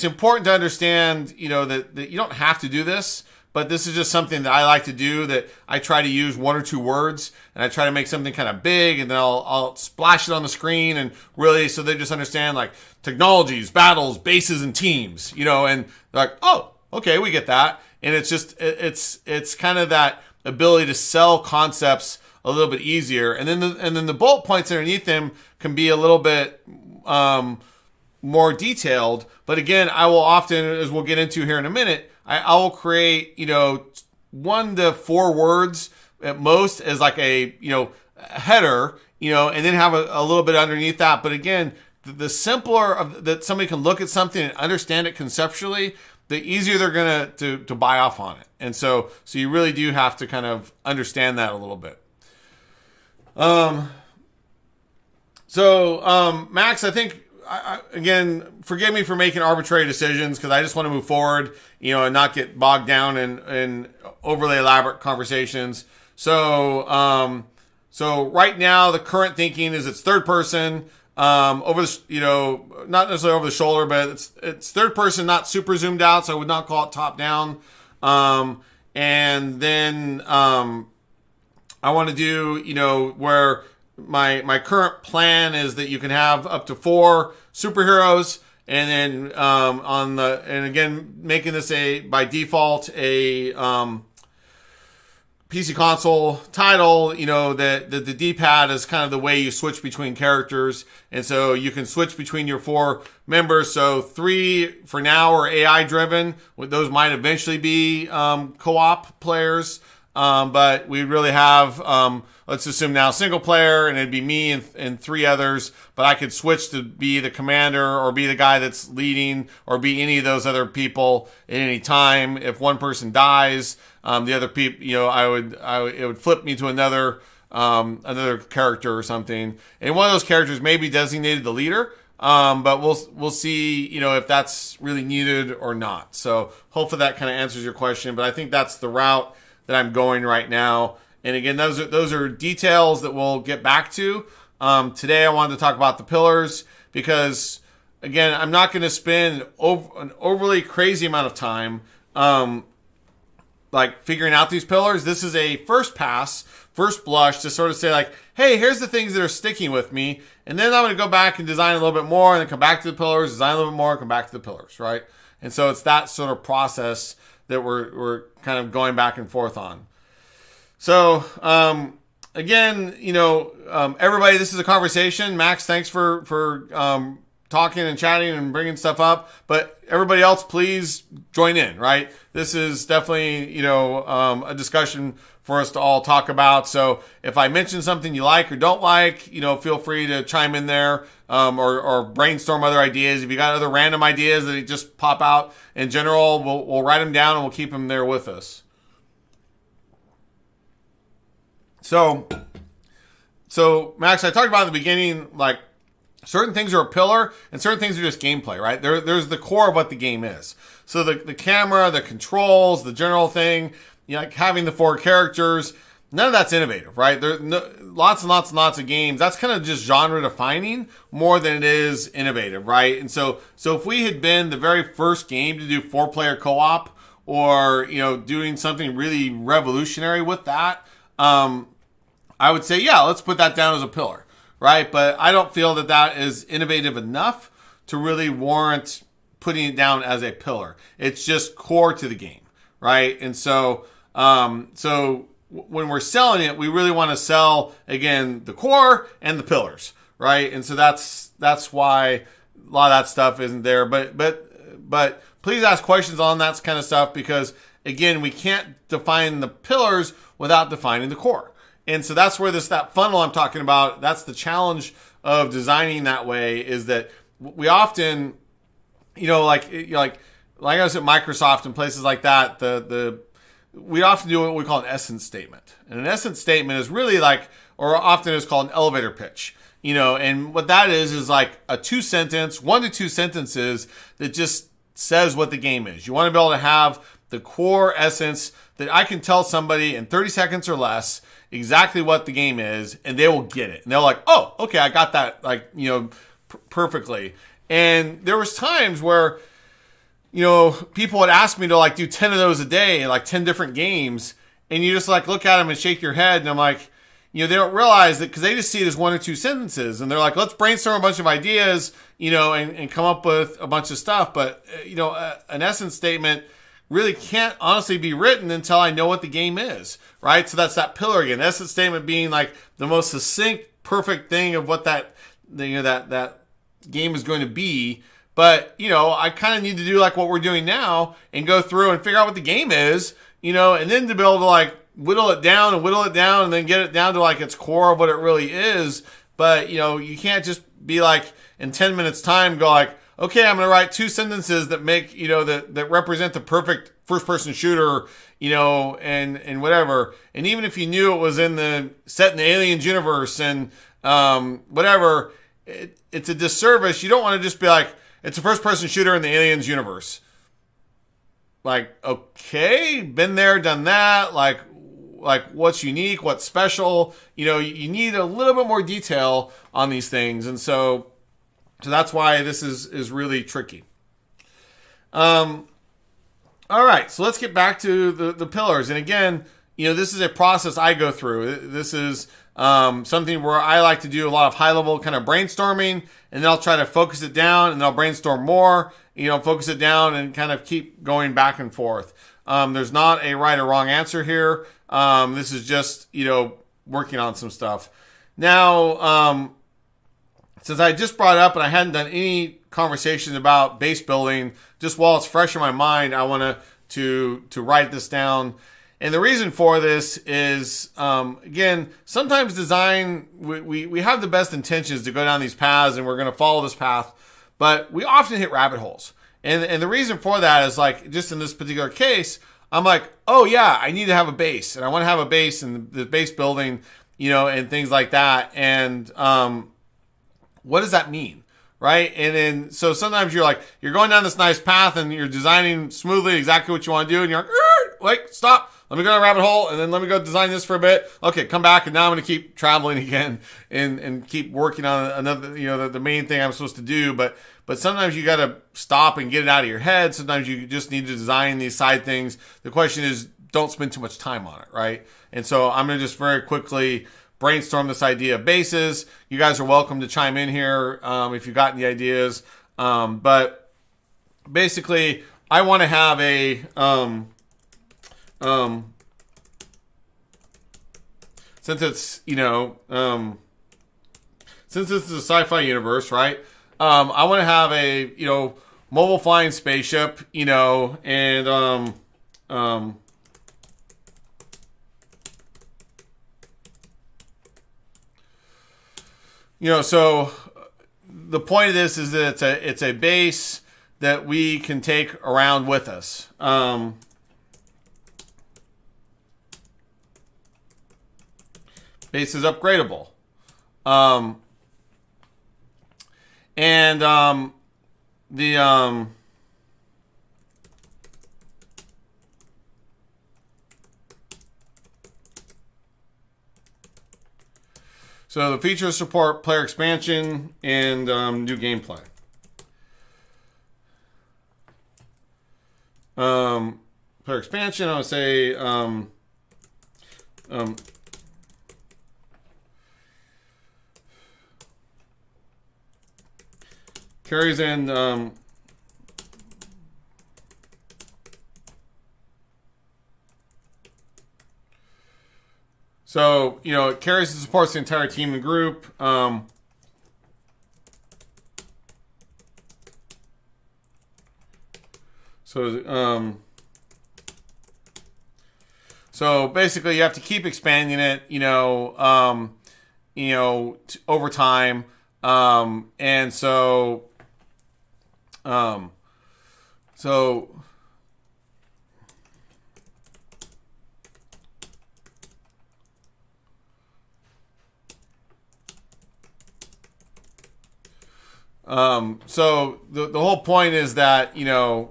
S1: important to understand, that you don't have to do this, but this is just something that I like to do, that I try to use one or two words, and I try to make something kind of big, and then I'll splash it on the screen, and really, so they just understand technologies, battles, bases, and teams, and they're like, oh, okay, we get that. And it's just, it's kind of that ability to sell concepts a little bit easier. And then the bullet points underneath them can be a little bit, more detailed. But again, I will often, as we'll get into here in a minute, I will create, 1 to 4 words at most as a header, and then have a little bit underneath that. But again, the simpler that somebody can look at something and understand it conceptually, the easier they're going to buy off on it. And so you really do have to kind of understand that a little bit. Max, I think, again, forgive me for making arbitrary decisions, because I just want to move forward, and not get bogged down in overly elaborate conversations. So right now the current thinking is it's third person, over the, not necessarily over the shoulder, but it's third person, not super zoomed out. So I would not call it top down. And then, I want to do, where my current plan is that you can have up to 4 superheroes, and then and again, making this by default a PC console title, that the D-pad is kind of the way you switch between characters, and so you can switch between your 4 members. So 3 for now are AI driven. Those might eventually be co-op players. but we really have, let's assume now single player, and it'd be me and three others, but I could switch to be the commander or be the guy that's leading or be any of those other people at any time. If one person dies, the other people, it would flip me to another character or something. And one of those characters may be designated the leader. But we'll see, if that's really needed or not. So hopefully that kind of answers your question, but I think that's the route that I'm going right now. And again, those are details that we'll get back to. Today I wanted to talk about the pillars because, again, I'm not going to spend an overly crazy amount of time figuring out these pillars. This is a first blush to sort of say like, hey, here's the things that are sticking with me. And then I'm going to go back and design a little bit more and then come back to the pillars, design a little bit more, and come back to the pillars, right? And so it's that sort of process that we're kind of going back and forth on. So, again, everybody, this is a conversation. Max, thanks for talking and chatting and bringing stuff up. But everybody else, please join in, right? This is definitely, a discussion for us to all talk about. So if I mention something you like or don't like, feel free to chime in there, or brainstorm other ideas. If you got other random ideas that just pop out in general, we'll write them down and we'll keep them there with us. So Max, I talked about in the beginning, like certain things are a pillar and certain things are just gameplay, right? There's the core of what the game is. So the camera, the controls, the general thing, like having the four characters, none of that's innovative, right? There's lots and lots and lots of games. That's kind of just genre defining more than it is innovative, right? And so if we had been the very first game to do 4-player co-op or, doing something really revolutionary with that, I would say, yeah, let's put that down as a pillar, right? But I don't feel that is innovative enough to really warrant putting it down as a pillar. It's just core to the game, right? And so when we're selling it, we really want to sell, again, the core and the pillars, right? And so that's why a lot of that stuff isn't there. But please ask questions on that kind of stuff because, again, we can't define the pillars without defining the core. And so that's where that funnel I'm talking about, that's the challenge of designing that way, is that we often, like I was at Microsoft and places like that, we often do what we call an essence statement. And an essence statement is really or often is called an elevator pitch. And what that is like a 1 to 2 sentences that just says what the game is. You want to be able to have the core essence that I can tell somebody in 30 seconds or less exactly what the game is, and they will get it. And they're like, oh, okay, I got that, perfectly. And there was times where, people would ask me to do 10 of those a day, 10 different games. And you just look at them and shake your head. And I'm like, they don't realize that because they just see it as 1 or 2 sentences. And they're like, let's brainstorm a bunch of ideas, and come up with a bunch of stuff. But, an essence statement really can't honestly be written until I know what the game is, right? So that's that pillar again. Essence statement being the most succinct, perfect thing of what that game is going to be. But, I kind of need to do what we're doing now and go through and figure out what the game is, and then to be able to whittle it down and then get it down to its core of what it really is. But, you can't just be in 10 minutes time go okay, I'm going to write 2 sentences that make, that represent the perfect first person shooter, and whatever. And even if you knew it was set in the Aliens universe and, whatever, it's a disservice. You don't want to just be it's a first person shooter in the Aliens universe. Okay, been there, done that. What's unique, what's special, you need a little bit more detail on these things. And so that's why this is really tricky. All right, so let's get back to the pillars. And again, this is a process I go through. This is something where I like to do a lot of high-level kind of brainstorming, and then I'll try to focus it down, and then I'll brainstorm more, focus it down, and kind of keep going back and forth. There's not a right or wrong answer here. This is just, working on some stuff. Now, since I just brought it up and I hadn't done any conversations about base building, just while it's fresh in my mind, I want to write this down. And the reason for this is, again, sometimes design, we have the best intentions to go down these paths and we're going to follow this path, but we often hit rabbit holes. And the reason for that is like, just in this particular case, I'm like, oh yeah, I need to have a base and I want to have a base in the base building, and things like that. And what does that mean? Right. And then, so sometimes you're going down this nice path and you're designing smoothly exactly what you want to do. And you're like, stop. Let me go down a rabbit hole and then let me go design this for a bit. Okay, come back. And now I'm going to keep traveling again and keep working on another, the main thing I'm supposed to do. But sometimes you got to stop and get it out of your head. Sometimes you just need to design these side things. The question is, don't spend too much time on it. Right. And so I'm going to just very quickly brainstorm this idea of bases. You guys are welcome to chime in here if you've got any ideas. But basically, I want to have a since it's since this is a sci-fi universe, right? I want to have a mobile flying spaceship, and so the point of this is that it's a base that we can take around with us. Base is upgradable. So the features support player expansion and new gameplay. Player expansion, I would say carries in so it carries and supports the entire team and group. So basically you have to keep expanding it, over time. And so the whole point is that, in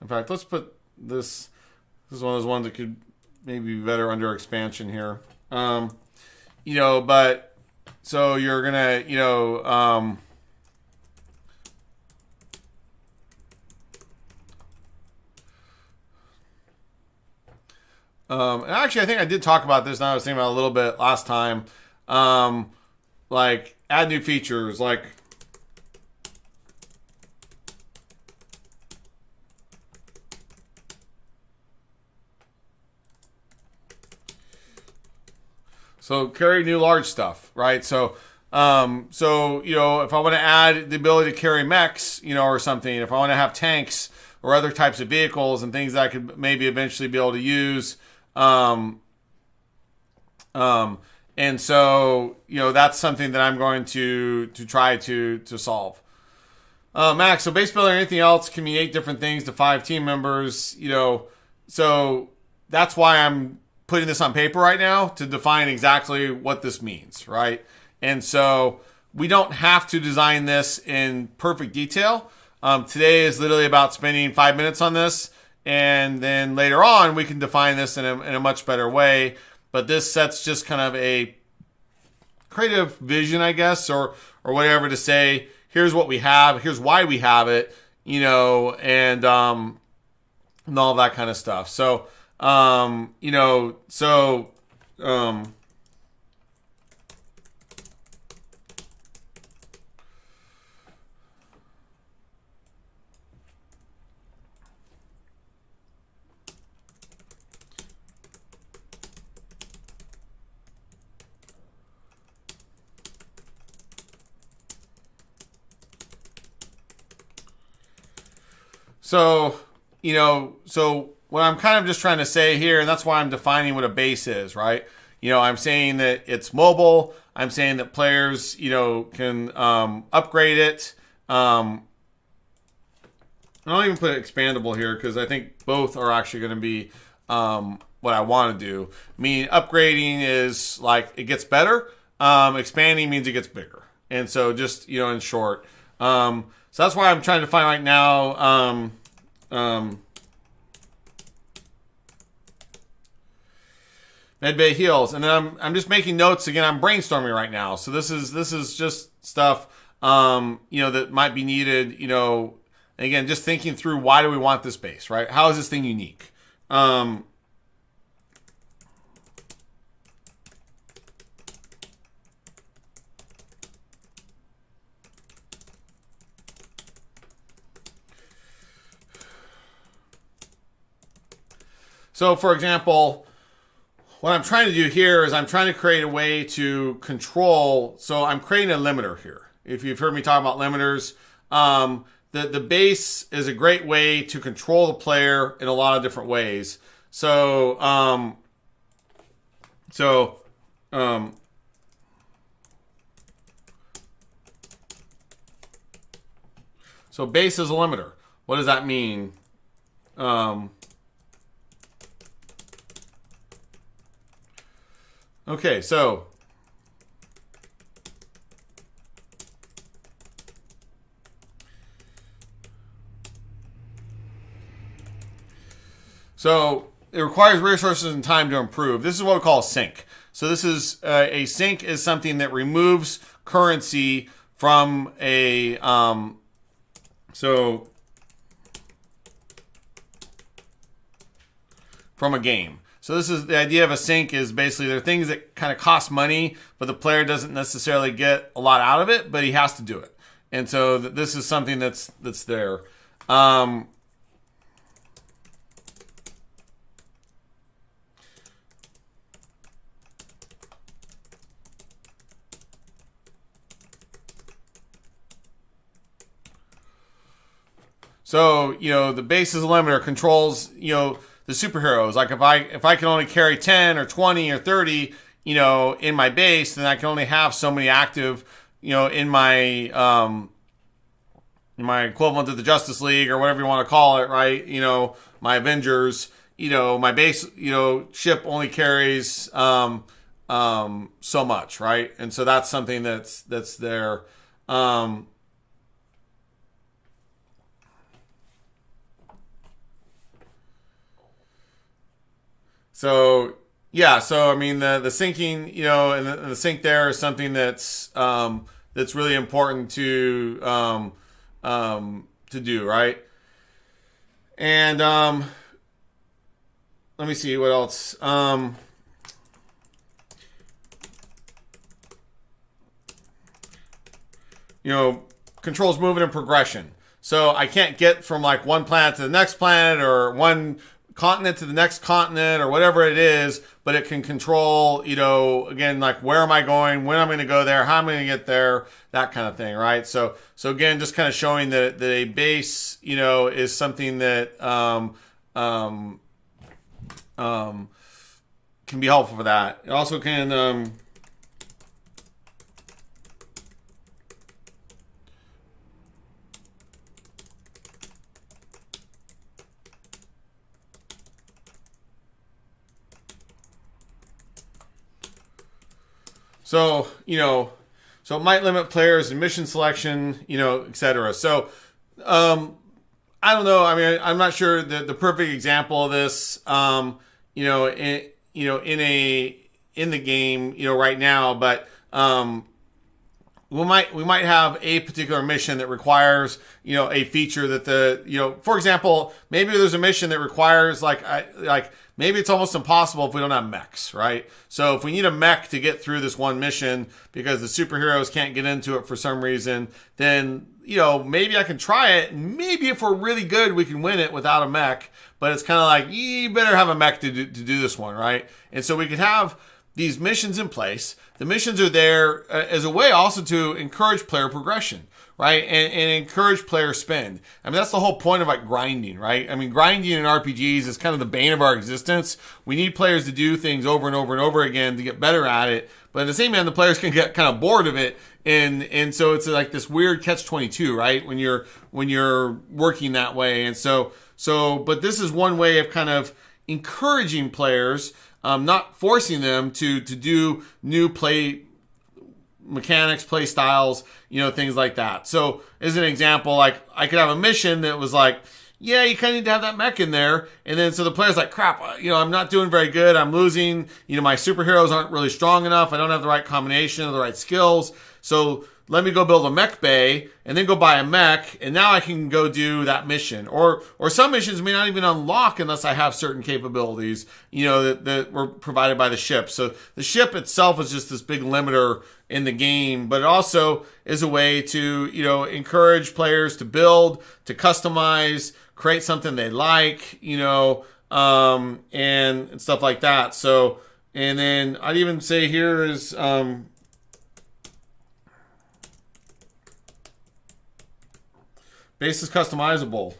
S1: fact, let's put this is one of those ones that could maybe be better under expansion here. But so you're gonna, and actually, I think I did talk about this. Now I was thinking about it a little bit last time. Like add new features, like so carry new large stuff, right? So if I want to add the ability to carry mechs, or something, if I want to have tanks or other types of vehicles and things that I could maybe eventually be able to use. And so, that's something that I'm going to try to solve. Max, so base building or anything else can mean 8 different things to 5 team members, so that's why I'm putting this on paper right now to define exactly what this means, right? And so we don't have to design this in perfect detail. Today is literally about spending 5 minutes on this, and then later on we can define this in a much better way. But this sets just kind of a creative vision, I guess, or whatever, to say, here's what we have, here's why we have it, and all that kind of stuff. So, So what I'm kind of just trying to say here, and that's why I'm defining what a base is, right? I'm saying that it's mobile. I'm saying that players, can upgrade it. I don't even put expandable here because I think both are actually going to be what I want to do. I mean, upgrading is like it gets better. Expanding means it gets bigger. And so just, in short. So that's why I'm trying to find right now. Medbay heals, and then I'm just making notes again. I'm brainstorming right now, so this is just stuff that might be needed. Again, just thinking through why do we want this base, right? How is this thing unique? So, for example, what I'm trying to do here is I'm trying to create a way to control. So I'm creating a limiter here. If you've heard me talk about limiters, the base is a great way to control the player in a lot of different ways. So base is a limiter. What does that mean? Okay, so it requires resources and time to improve. This is what we call a sink. So this is a sink is something that removes currency from a from a game. So this is the idea of a sink is basically there are things that kind of cost money, but the player doesn't necessarily get a lot out of it, but he has to do it. And so this is something that's there. So, the base is a limiter, controls, the superheroes. Like if I can only carry 10 or 20 or 30, in my base, then I can only have so many active, in my equivalent to the Justice League or whatever you want to call it, right? My Avengers, my base, ship only carries so much, right? And so that's something that's there. So I mean the sinking, and the sink there is something that's really important to do, right? And let me see what else. Controls movement and progression. So I can't get from like one planet to the next planet or one continent to the next continent or whatever it is, but it can control, again, like where am I going, when I'm going to go there, how I'm going to get there, that kind of thing, right? So again, just kind of showing that a base, is something that can be helpful for that. It also can So it might limit players in mission selection, etc. So, I don't know. I mean, I'm not sure the perfect example of this, in the game, right now, but, we might have a particular mission that requires, a feature that for example, maybe there's a mission that requires maybe it's almost impossible if we don't have mechs, right? So if we need a mech to get through this one mission because the superheroes can't get into it for some reason, then, maybe I can try it. Maybe if we're really good, we can win it without a mech, but it's kind of like, you better have a mech to do this one, right? And so we could have these missions in place. The missions are there as a way also to encourage player progression, right? And encourage player spend. I mean, that's the whole point of like grinding, right? I mean, grinding in RPGs is kind of the bane of our existence. We need players to do things over and over and over again to get better at it. But at the same time, the players can get kind of bored of it. And so it's like this weird catch-22, right? When you're working that way. And so, but this is one way of kind of encouraging players, not forcing them to do new play mechanics, play styles, things like that. So as an example, like I could have a mission that was like, yeah, you kind of need to have that mech in there. And then so the player's like, crap, I'm not doing very good. I'm losing. My superheroes aren't really strong enough. I don't have the right combination of the right skills. So let me go build a mech bay and then go buy a mech. And now I can go do that mission. Or some missions may not even unlock unless I have certain capabilities, that were provided by the ship. So the ship itself is just this big limiter in the game, but it also is a way to, encourage players to build, to customize, create something they like, and stuff like that. So, and then I'd even say here is, base is customizable,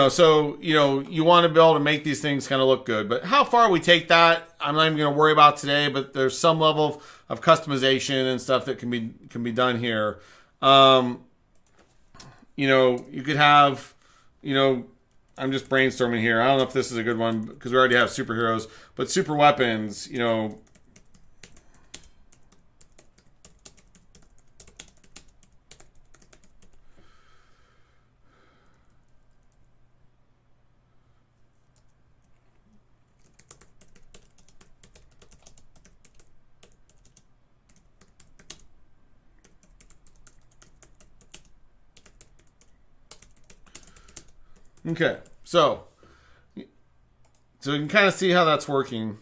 S1: so, you want to be able to make these things kind of look good. But how far we take that, I'm not even going to worry about today, but there's some level of customization and stuff that can be done here. You could have, I'm just brainstorming here. I don't know if this is a good one because we already have superheroes, but super weapons, Okay, so you can kind of see how that's working.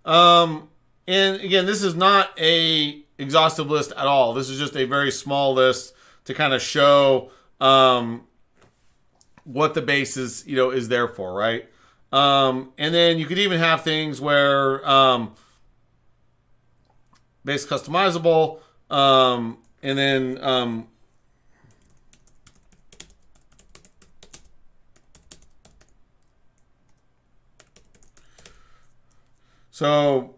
S1: And again, this is not a exhaustive list at all. This is just a very small list to kind of show what the base is there for, right? And then you could even have things where base customizable, and then so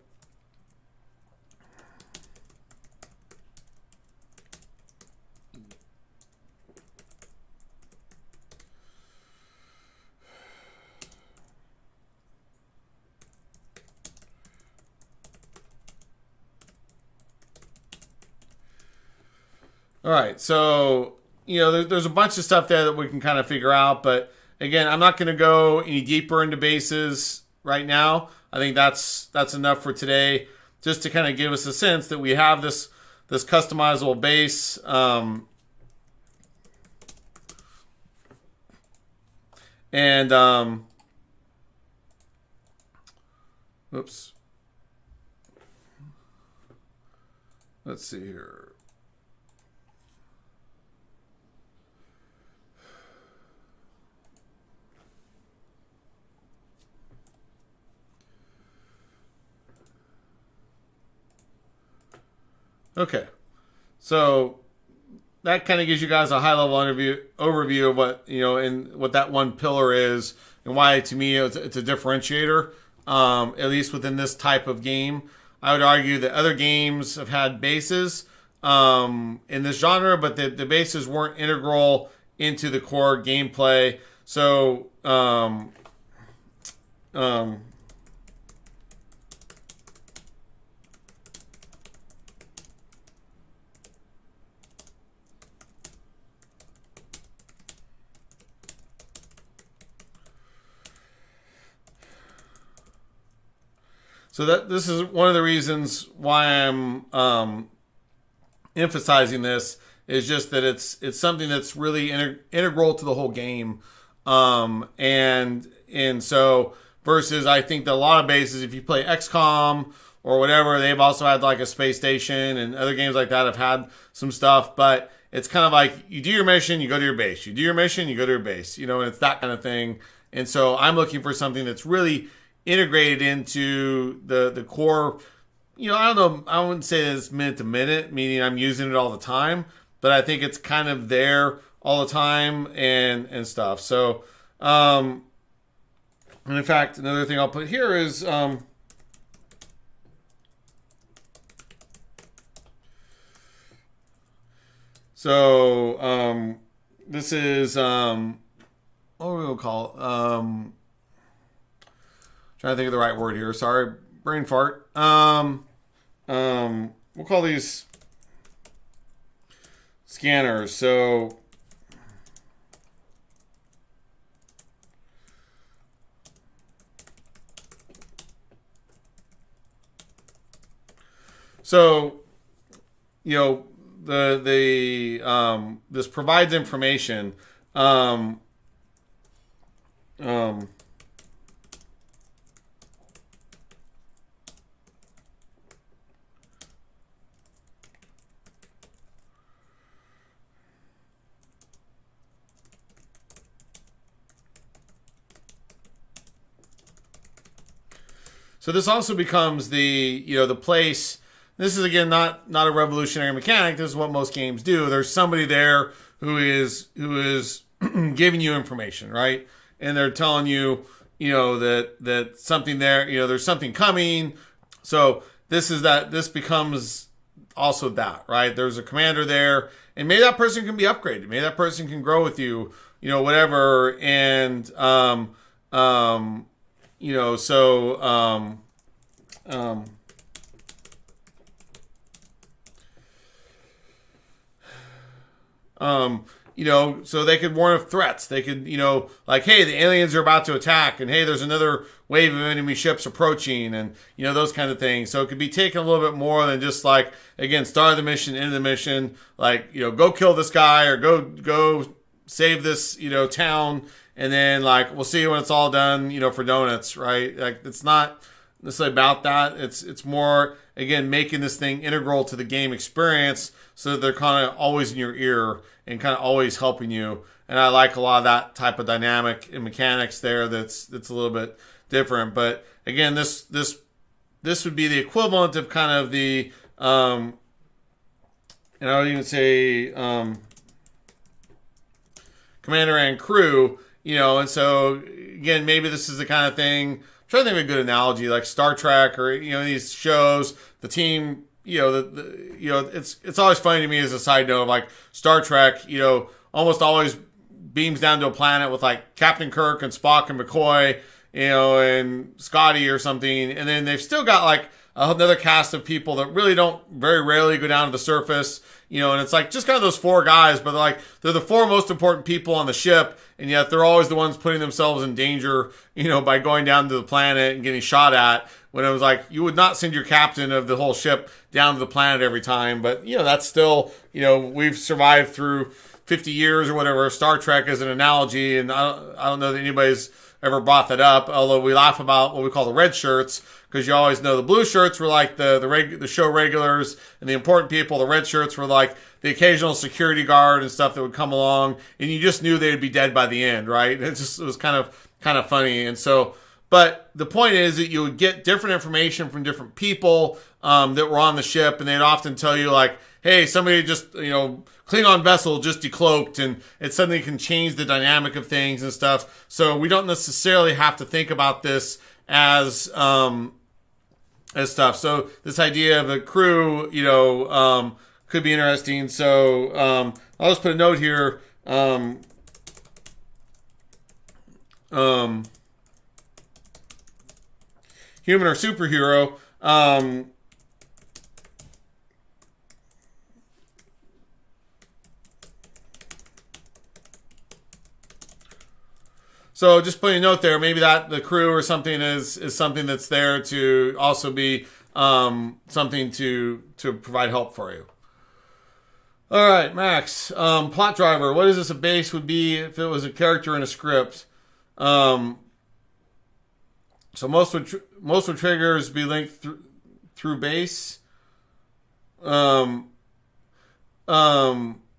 S1: all right, so there's a bunch of stuff there that we can kind of figure out, but again, I'm not going to go any deeper into bases right now. I think that's enough for today, just to kind of give us a sense that we have this customizable base. Oops. Let's see here. Okay, so that kind of gives you guys a high-level overview of what and what that one pillar is, and why to me it's a differentiator, at least within this type of game. I would argue that other games have had bases in this genre, but the bases weren't integral into the core gameplay. So So this is one of the reasons why I'm emphasizing this, is just that it's something that's really integral to the whole game, and so versus I think that a lot of bases, if you play XCOM or whatever. They've also had like a space station, and other games like that have had some stuff, but it's kind of like you do your mission, you go to your base. You do your mission, you go to your base. And it's that kind of thing. And so I'm looking for something that's really integrated into the core. I don't know. I wouldn't say it's minute to minute, meaning I'm using it all the time, but I think it's kind of there all the time and stuff. So, and in fact, another thing I'll put here is, this is, what are we going to call it? Trying to think of the right word here. Sorry, brain fart. We'll call these scanners. So, this provides information. So this also becomes the place. This is again not a revolutionary mechanic. This is what most games do. There's somebody there who is giving you information, right? And they're telling you, that something there, there's something coming. So this becomes also that, right? There's a commander there, and maybe that person can be upgraded. Maybe that person can grow with you, whatever. And so they could warn of threats. They could, like, hey, the aliens are about to attack, and hey, there's another wave of enemy ships approaching, and, those kind of things. So it could be taken a little bit more than just like, again, start the mission, end the mission, like, go kill this guy or go save this, town. And then like, we'll see when it's all done, for donuts, right? Like, it's not necessarily about that. It's more, again, making this thing integral to the game experience so that they're kind of always in your ear and kind of always helping you. And I like a lot of that type of dynamic and mechanics there that's a little bit different. But again, this would be the equivalent of kind of the, and I would even say, commander and crew, and so again, maybe this is the kind of thing, I'm trying to think of a good analogy, like Star Trek or, these shows, the team, it's always funny to me as a side note, like Star Trek, almost always beams down to a planet with like Captain Kirk and Spock and McCoy, and Scotty or something. And then they've still got like another cast of people that really don't very rarely go down to the surface, and it's like just kind of those four guys, but they're the four most important people on the ship. And yet they're always the ones putting themselves in danger, by going down to the planet and getting shot at. When it was like, you would not send your captain of the whole ship down to the planet every time. But, that's still, we've survived through 50 years or whatever. Star Trek is an analogy. And I don't know that anybody's ever brought that up. Although we laugh about what we call the red shirts, because you always know the blue shirts were like the show regulars and the important people. The red shirts were like the occasional security guard and stuff that would come along, and you just knew they'd be dead by the end, right? It was kind of funny. And so, but the point is that you would get different information from different people that were on the ship, and they'd often tell you like, hey, somebody just, Klingon vessel just decloaked, and it suddenly can change the dynamic of things and stuff. So we don't necessarily have to think about this as stuff. So this idea of a crew, could be interesting. So I'll just put a note here. Human or superhero. So just putting a note there, maybe that the crew or something is something that's there to also be something to provide help for you. All right, Max. Plot driver. What is this a base would be if it was a character in a script? So most would triggers be linked through base.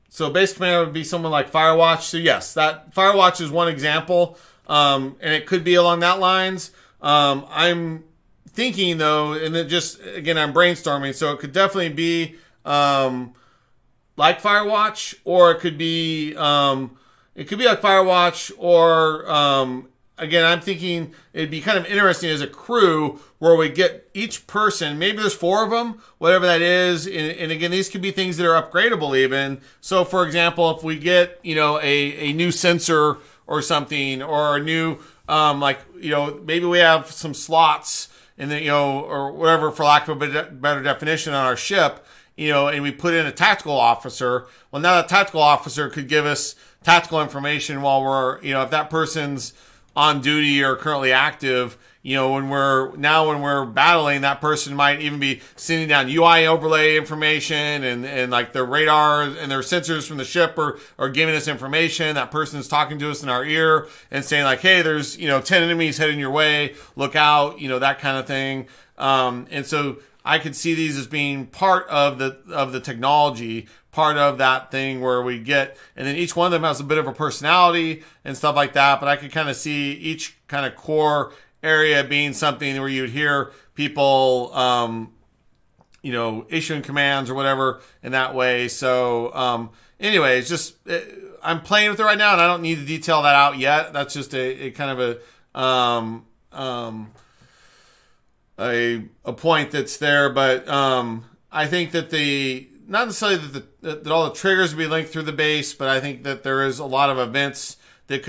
S1: So base commander would be someone like Firewatch. So yes, that Firewatch is one example, and it could be along that lines. I'm thinking though, and it just again I'm brainstorming, so it could definitely be like Firewatch, or it could be like Firewatch, or again, I'm thinking it'd be kind of interesting as a crew where we get each person, maybe there's 4 of them, whatever that is. And again, these could be things that are upgradable even. So for example, if we get, a new sensor or something, or a new, maybe we have some slots in the, or whatever, for lack of a better definition, on our ship, and we put in a tactical officer. Well, now that tactical officer could give us tactical information while we're, if that person's on duty or currently active, when we're battling, that person might even be sending down UI overlay information and like their radar and their sensors from the ship are giving us information. That person is talking to us in our ear and saying like, hey, there's, 10 enemies heading your way, look out, that kind of thing. And so I could see these as being part of the technology, part of that thing where we get, and then each one of them has a bit of a personality and stuff like that. But I could kind of see each kind of core area being something where you'd hear people, issuing commands or whatever in that way. So, anyways, just I'm playing with it right now, and I don't need to detail that out yet. That's just a kind of a point that's there. But I think that not necessarily that all the triggers would be linked through the base, but I think that there is a lot of events that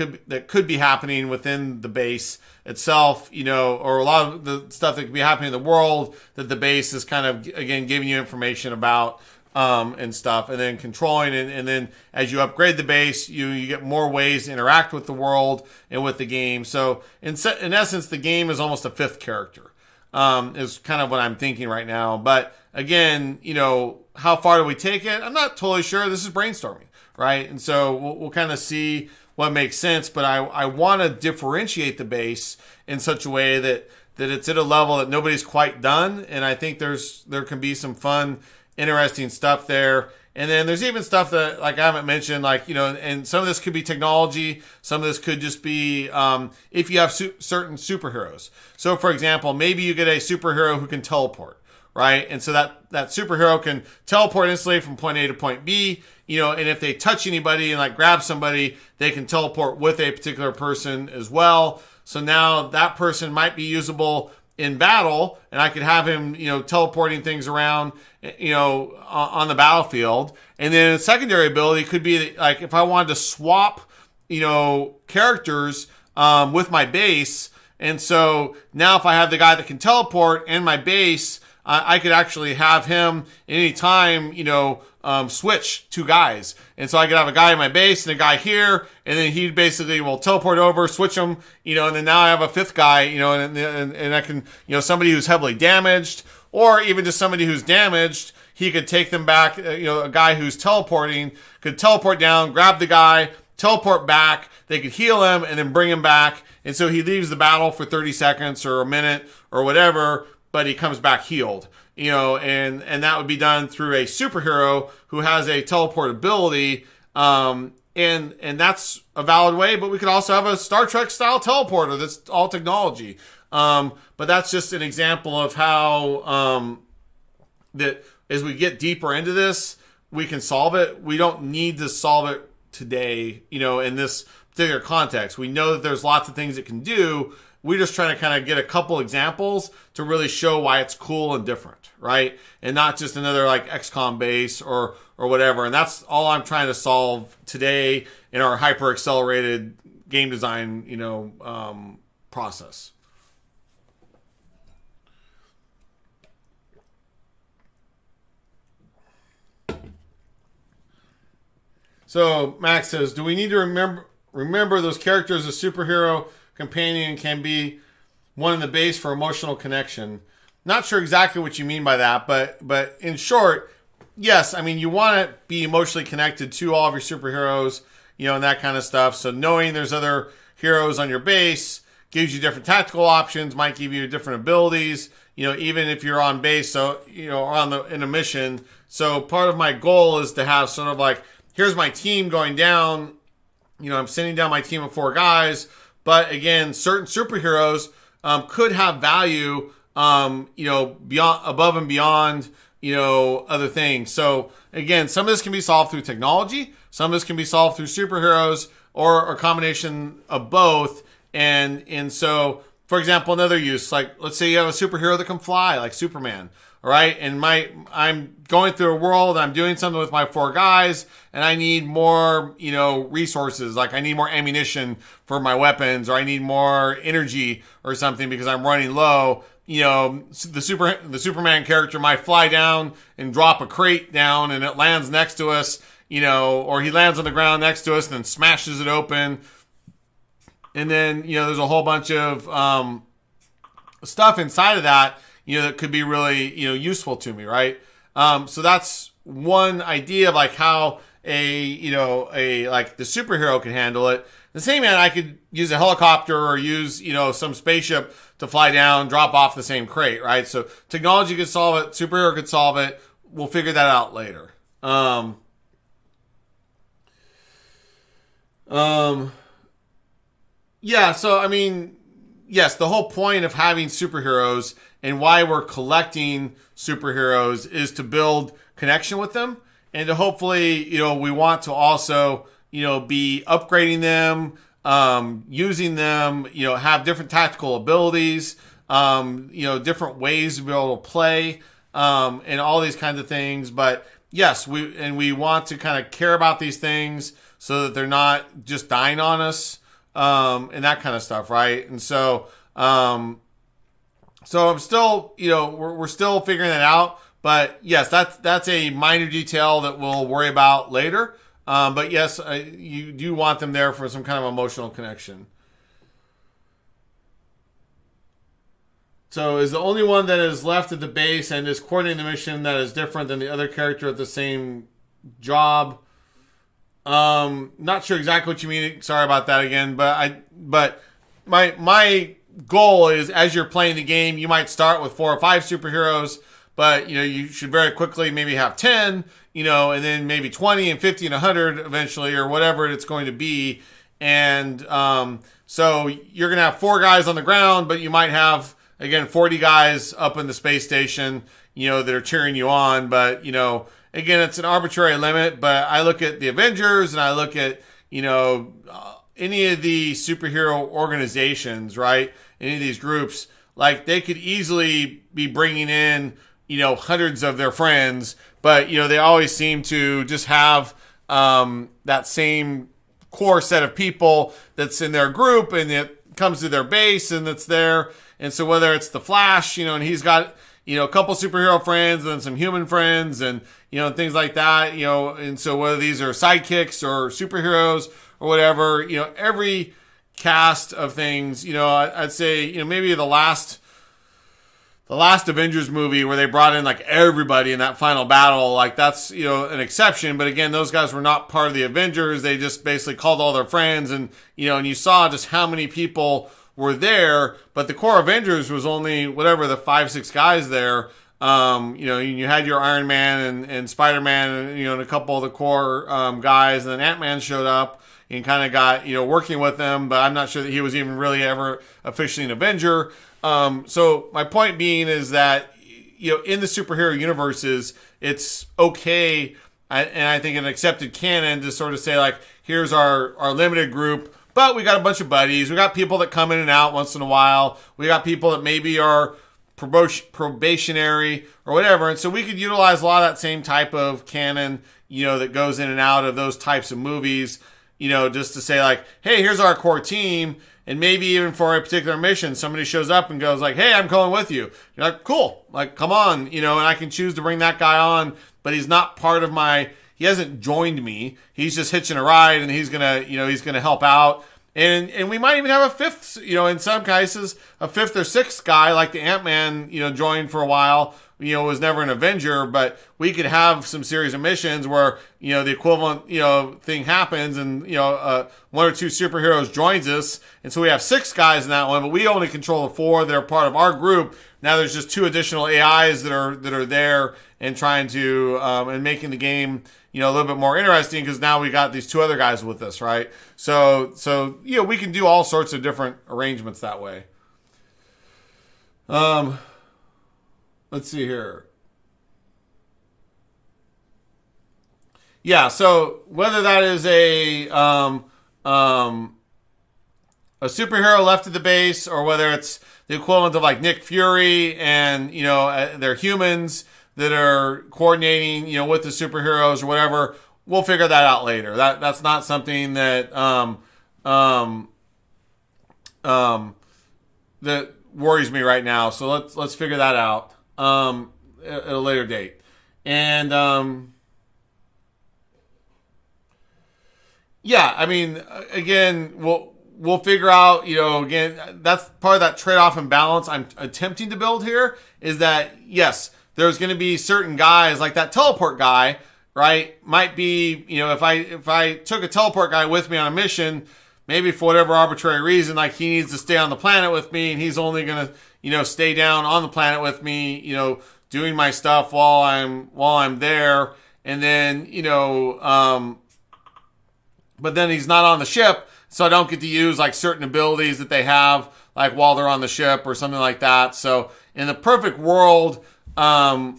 S1: could be happening within the base itself, or a lot of the stuff that could be happening in the world that the base is kind of, again, giving you information about, and stuff, and then controlling it. And then as you upgrade the base, you get more ways to interact with the world and with the game. So in essence, the game is almost a 5th character, is kind of what I'm thinking right now. But again, how far do we take it? I'm not totally sure. This is brainstorming, right? And so we'll kind of see what makes sense. But I want to differentiate the base in such a way that it's at a level that nobody's quite done. And I think there can be some fun, interesting stuff there. And then there's even stuff that, like, I haven't mentioned, like, and some of this could be technology. Some of this could just be if you have certain superheroes. So, for example, maybe you get a superhero who can teleport, right? And so that superhero can teleport instantly from point A to point B, and if they touch anybody and like grab somebody, they can teleport with a particular person as well. So now that person might be usable in battle, and I could have him, teleporting things around, on the battlefield. And then a secondary ability could be like if I wanted to swap, characters with my base. And so now if I have the guy that can teleport and my base, I could actually have him anytime, switch 2 guys. And so I could have a guy in my base and a guy here, and then he basically will teleport over, switch them, and then now I have a 5th guy, and I can, somebody who's heavily damaged, or even just somebody who's damaged, he could take them back, a guy who's teleporting could teleport down, grab the guy, teleport back, they could heal him and then bring him back. And so he leaves the battle for 30 seconds or a minute or whatever, but he comes back healed, and that would be done through a superhero who has a teleport ability. And that's a valid way, but we could also have a Star Trek style teleporter that's all technology. But that's just an example of how, that as we get deeper into this, we can solve it. We don't need to solve it today, in this particular context. We know that there's lots of things it can do. We're just trying to kind of get a couple examples to really show why it's cool and different, right? And not just another like XCOM base or whatever. And that's all I'm trying to solve today in our hyper accelerated game design, process. So Max says, do we need to remember those characters a superhero companion can be one in the base for emotional connection? Not sure exactly what you mean by that, but in short, yes. I mean, you want to be emotionally connected to all of your superheroes, and that kind of stuff. So knowing there's other heroes on your base gives you different tactical options, might give you different abilities, even if you're on base, so, in a mission. So part of my goal is to have sort of like, here's my team going down. I'm sending down my team of 4 guys. But again, certain superheroes could have value, beyond, above and beyond, other things. So again, some of this can be solved through technology. Some of this can be solved through superheroes or a combination of both. And so, for example, another use, like let's say you have a superhero that can fly, like Superman. All right. And I'm going through a world, I'm doing something with my 4 guys, and I need more, resources. Like I need more ammunition for my weapons, or I need more energy or something because I'm running low. The Superman character might fly down and drop a crate down, and it lands next to us, or he lands on the ground next to us and then smashes it open. And then, there's a whole bunch of stuff inside of that, that could be really, useful to me, right? So that's one idea of like how like the superhero can handle it. The same man, I could use a helicopter or use, some spaceship to fly down, drop off the same crate, right? So technology could solve it. Superhero could solve it. We'll figure that out later. Yeah, so I mean, yes, the whole point of having superheroes and why we're collecting superheroes is to build connection with them, and to hopefully, we want to also, be upgrading them, using them, have different tactical abilities, different ways to be able to play, and all these kinds of things. But yes, we want to kind of care about these things so that they're not just dying on us, and that kind of stuff, right? And so, I'm still, we're still figuring that out. But yes, that's a minor detail that we'll worry about later. But yes, you do want them there for some kind of emotional connection. So is the only one that is left at the base and is coordinating the mission that is different than the other character at the same job. Not sure exactly what you mean. Sorry about that again. But my goal is, as you're playing the game, you might start with 4 or 5 superheroes, but you should very quickly maybe have 10, and then maybe 20 and 50 and 100 eventually, or whatever it's going to be. And so you're going to have 4 guys on the ground, but you might have, again, 40 guys up in the space station, that are cheering you on. But, again, it's an arbitrary limit. But I look at the Avengers and I look at, any of the superhero organizations, right? Any of these groups, like they could easily be bringing in, hundreds of their friends, but, they always seem to just have that same core set of people that's in their group and it comes to their base and that's there. And so whether it's the Flash, and he's got, a couple superhero friends and some human friends and, and things like that, and so whether these are sidekicks or superheroes or whatever, every cast of things, I'd say, maybe the last Avengers movie where they brought in like everybody in that final battle, like that's, an exception. But again, those guys were not part of the Avengers. They just basically called all their friends and, and you saw just how many people were there, but the core Avengers was only whatever, the 5-6 guys there. You had your Iron Man and Spider-Man and, a couple of the core, guys, and then Ant-Man showed up and kind of got, working with them, but I'm not sure that he was even really ever officially an Avenger. So my point being is that, in the superhero universes, it's okay, and I think an accepted canon to sort of say like, here's our limited group, but we got a bunch of buddies. We got people that come in and out once in a while. We got people that maybe are probationary or whatever. And so we could utilize a lot of that same type of canon, that goes in and out of those types of movies, just to say like, hey, here's our core team. And maybe even for a particular mission, somebody shows up and goes like, hey, I'm going with you. You're like, cool. Like, come on, and I can choose to bring that guy on, but he's not part of he hasn't joined me. He's just hitching a ride and he's going to, he's going to help out. And we might even have a fifth, in some cases, a fifth or sixth guy, like the Ant-Man, joined for a while, was never an Avenger, but we could have some series of missions where, the equivalent, thing happens and, one or two superheroes joins us. And so we have six guys in that one, but we only control the four that are part of our group. Now there's just two additional AIs that are there and trying to, and making the game, a little bit more interesting because now we got these two other guys with us, right? So, we can do all sorts of different arrangements that way. Let's see here. Yeah, so whether that is a superhero left at the base or whether it's the equivalent of like Nick Fury and, they're humans that are coordinating, with the superheroes or whatever, we'll figure that out later. That's not something that, that worries me right now. So let's figure that out, at a later date. And, yeah, I mean, again, we'll figure out, again, that's part of that trade-off and balance I'm attempting to build here is that, yes, there's going to be certain guys like that teleport guy, right? Might be, if I took a teleport guy with me on a mission, maybe for whatever arbitrary reason, like he needs to stay on the planet with me and he's only going to, stay down on the planet with me, doing my stuff while I'm there. And then, but then he's not on the ship. So I don't get to use like certain abilities that they have, like while they're on the ship or something like that. So in the perfect world, I'd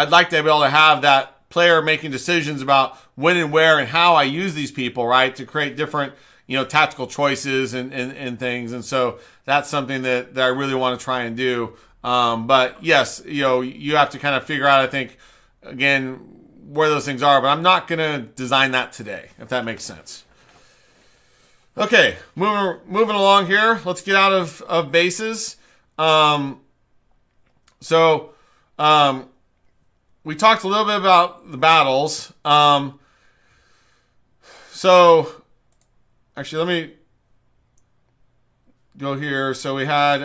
S1: like to be able to have that player making decisions about when and where and how I use these people, right, to create different, tactical choices and things. And so that's something that I really want to try and do. But yes, you have to kind of figure out, I think, again, where those things are, but I'm not going to design that today, if that makes sense. Okay, moving along here. Let's get out of bases. We talked a little bit about the battles. So actually, let me go here. So we had,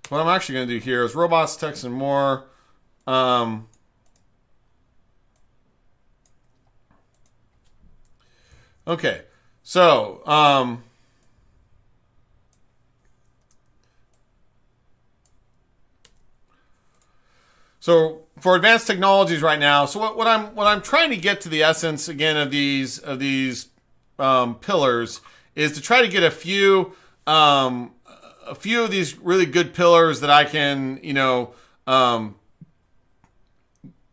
S1: what I'm actually going to do here is robots, text, and more. Okay, so for advanced technologies right now, so what I'm trying to get to the essence again of these pillars is to try to get a few of these really good pillars that I can,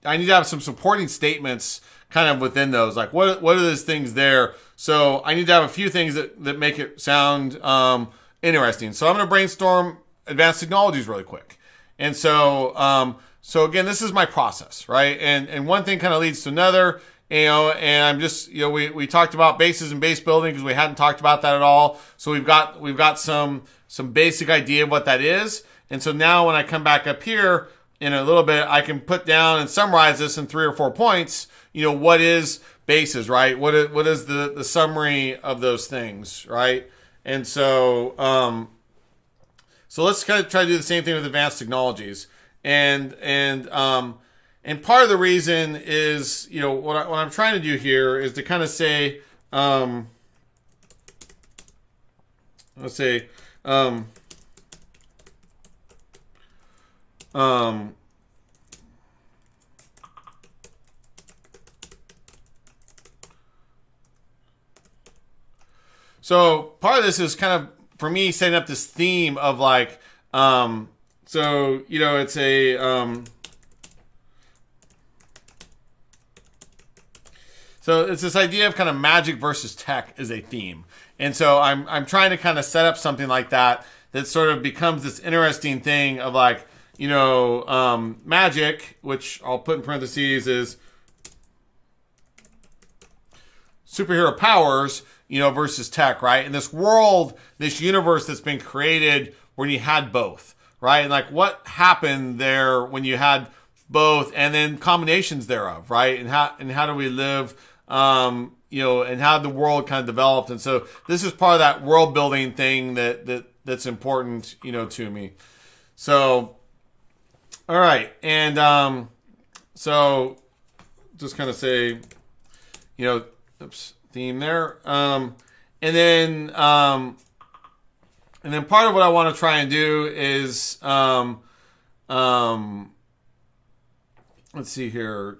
S1: I need to have some supporting statements kind of within those, like what are those things there? So I need to have a few things that make it sound interesting. So I'm going to brainstorm advanced technologies really quick. And so again, this is my process, right? And one thing kind of leads to another, and I'm just, we talked about bases and base building because we hadn't talked about that at all. So we've got some basic idea of what that is. And so now when I come back up here in a little bit, I can put down and summarize this in 3 or 4 points. What is bases, right? What is the summary of those things, right? And so let's kind of try to do the same thing with advanced technologies. And part of the reason is, what I'm trying to do here is to kind of say, let's say, so part of this is kind of, for me, setting up this theme of like, it's so it's this idea of kind of magic versus tech as a theme. And so I'm trying to kind of set up something like that sort of becomes this interesting thing of like, magic, which I'll put in parentheses, is superhero powers, versus tech, right? In this world, this universe that's been created where you had both, right? And like what happened there when you had both, and then combinations thereof, right? And how do we live, and how the world kind of developed. And so this is part of that world building thing that's important, to me. So, all right. And, so just kind of say, theme there. And then part of what I want to try and do is, let's see here.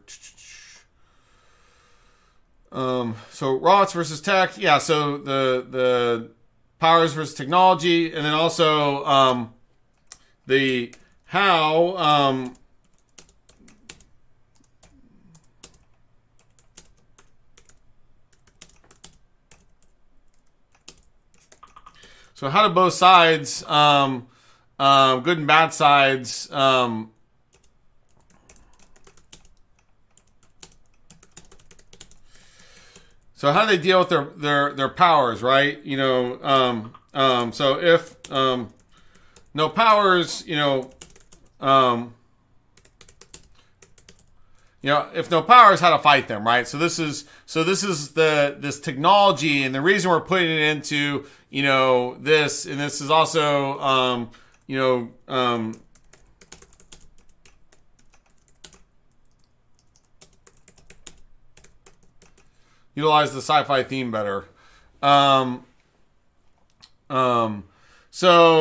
S1: So robots versus tech. Yeah. So the powers versus technology, and then also, the how, so how do both sides, good and bad sides, so how do they deal with their powers, right? So if no powers, if no powers, how to fight them, right? So this is this technology, and the reason we're putting it into this, and this is also utilize the sci-fi theme better. So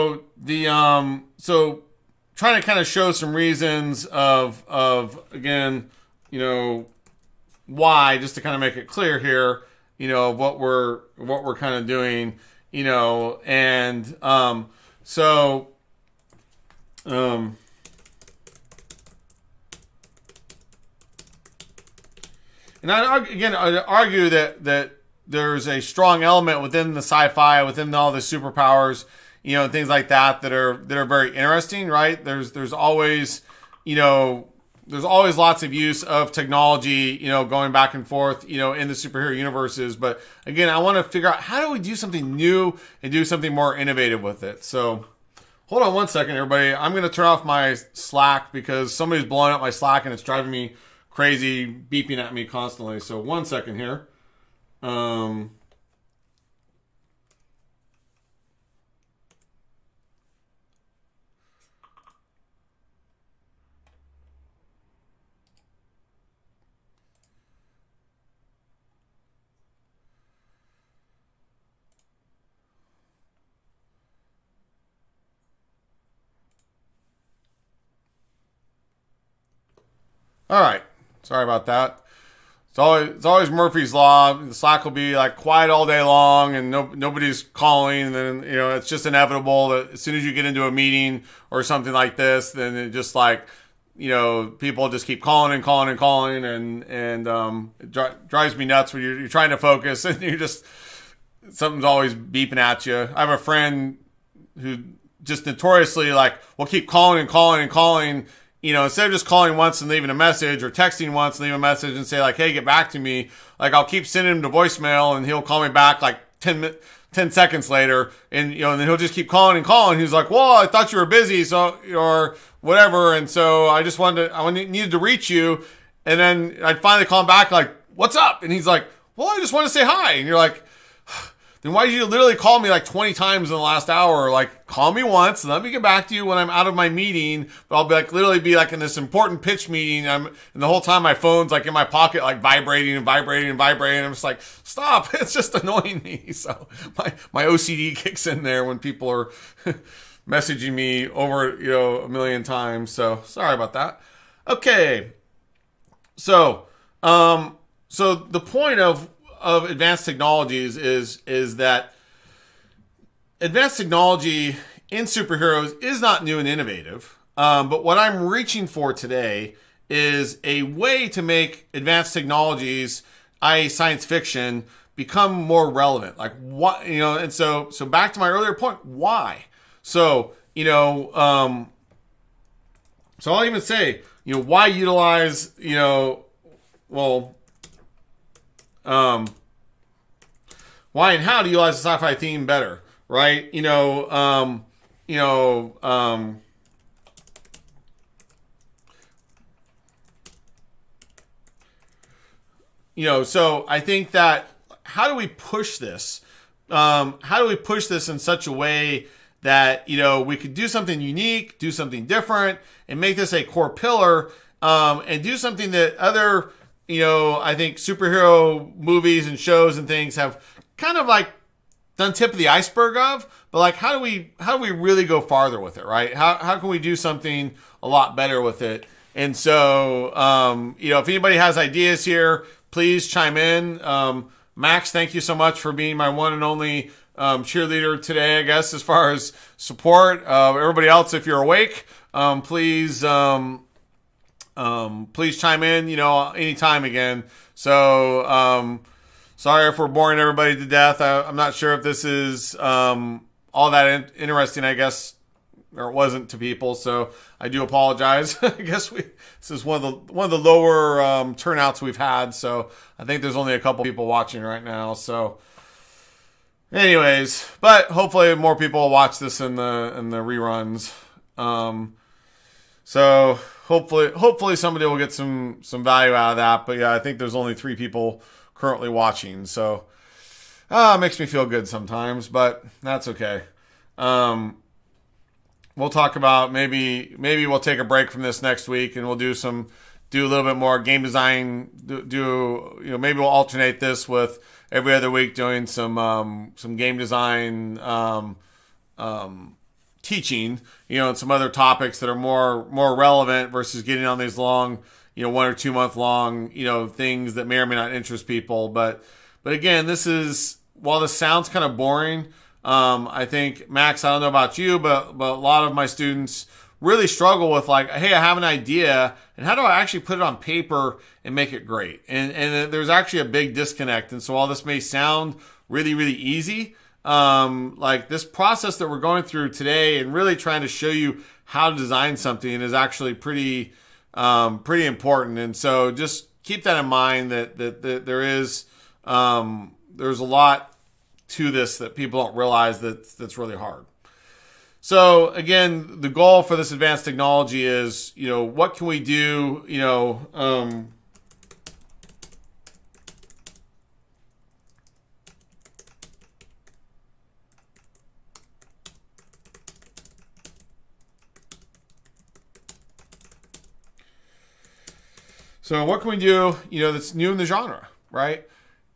S1: trying to kind of show some reasons of again, why, just to kind of make it clear here, what we're kind of doing, and and I'd argue that there's a strong element within the sci-fi, within all the superpowers, and things like that are very interesting, right? There's always lots of use of technology, going back and forth, in the superhero universes. But again, I want to figure out, how do we do something new and do something more innovative with it? So hold on one second, everybody. I'm going to turn off my Slack because somebody's blowing up my Slack and it's driving me crazy, beeping at me constantly. So one second here. All right. Sorry about that. It's always Murphy's Law. The Slack will be like quiet all day long, and nobody's calling. And then, it's just inevitable that as soon as you get into a meeting or something like this, then it just people just keep calling and calling and calling. And it drives me nuts when you're trying to focus and something's always beeping at you. I have a friend who just notoriously will keep calling and calling and calling. Instead of just calling once and leaving a message, or texting once and leaving a message and say hey, get back to me. I'll keep sending him to voicemail, and he'll call me back 10 seconds later. And, and then he'll just keep calling and calling. He's like, well, I thought you were busy. So, or whatever. And so I just needed to reach you. And then I'd finally call him back what's up? And he's like, well, I just want to say hi. And you're like, then why did you literally call me 20 times in the last hour? Call me once and let me get back to you when I'm out of my meeting. But I'll be literally be in this important pitch meeting. And the whole time my phone's in my pocket, vibrating and vibrating and vibrating. I'm just stop. It's just annoying me. So my OCD kicks in there when people are messaging me over, a million times. So sorry about that. Okay. So the point of advanced technologies is that advanced technology in superheroes is not new and innovative. But what I'm reaching for today is a way to make advanced technologies, i.e. science fiction, become more relevant. What, and so back to my earlier point, why? So, so I'll even say, why utilize, why and how to utilize the sci-fi theme better, right? So I think that how do we push this? How do we push this in such a way that, we could do something unique, do something different, and make this a core pillar, and do something that other, I think superhero movies and shows and things have kind of like done tip of the iceberg of, but like, how do we really go farther with it, right? How can we do something a lot better with it? And so, if anybody has ideas here, please chime in. Max, thank you so much for being my one and only cheerleader today, I guess, as far as support. Everybody else, if you're awake, please chime in, anytime again. So, sorry if we're boring everybody to death. I'm not sure if this is all that interesting, I guess, or it wasn't to people. So I do apologize. I guess this is one of the lower turnouts we've had. So I think there's only a couple people watching right now. So, anyways, but hopefully more people will watch this in the reruns. So hopefully somebody will get some value out of that. But yeah, I think there's only 3 people currently watching. So it makes me feel good sometimes, but that's okay. We'll talk about maybe we'll take a break from this next week and we'll do a little bit more game design. Maybe we'll alternate this with every other week doing some game design teaching, and some other topics that are more relevant versus getting on these long, 1 or 2 month long, things that may or may not interest people. But again, while this sounds kind of boring, I think, Max, I don't know about you, but a lot of my students really struggle with like, hey, I have an idea, and how do I actually put it on paper and make it great? And there's actually a big disconnect. And so while this may sound really, really easy, like this process that we're going through today and really trying to show you how to design something is actually pretty important. And so just keep that in mind that there's a lot to this that people don't realize that's really hard. So again, the goal for this advanced technology is, what can we do, so what can we do, that's new in the genre, right?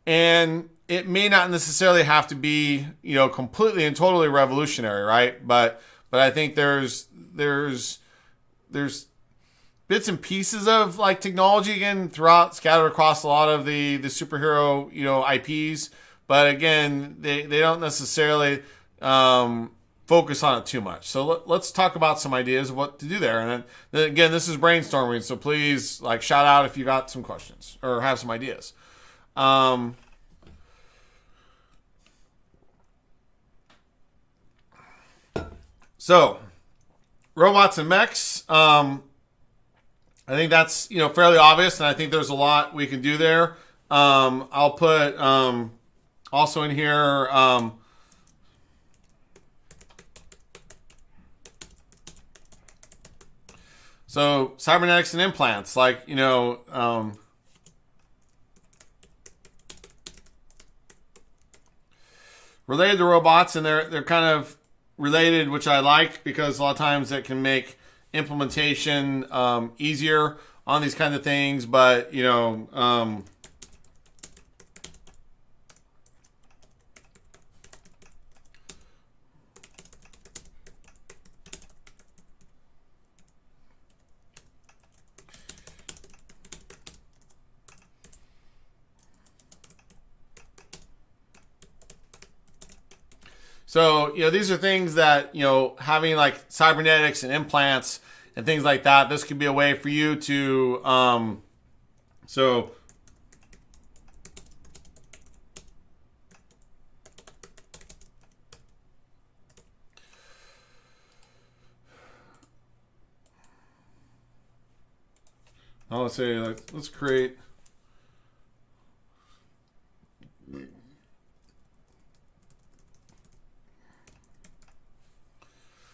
S1: And it may not necessarily have to be, completely and totally revolutionary, right? But I think there's bits and pieces of like technology again scattered across a lot of the superhero, IPs. But again, they don't necessarily focus on it too much. So let's talk about some ideas of what to do there. And then again, this is brainstorming. So please like shout out if you got some questions or have some ideas. So, robots and mechs, I think that's, fairly obvious, and I think there's a lot we can do there. I'll put also in here so cybernetics and implants, like, related to robots, and they're kind of related, which I like because a lot of times it can make implementation easier on these kind of things. But so, these are things that, having like cybernetics and implants and things like that, this could be a way for you to, let's say, let's create.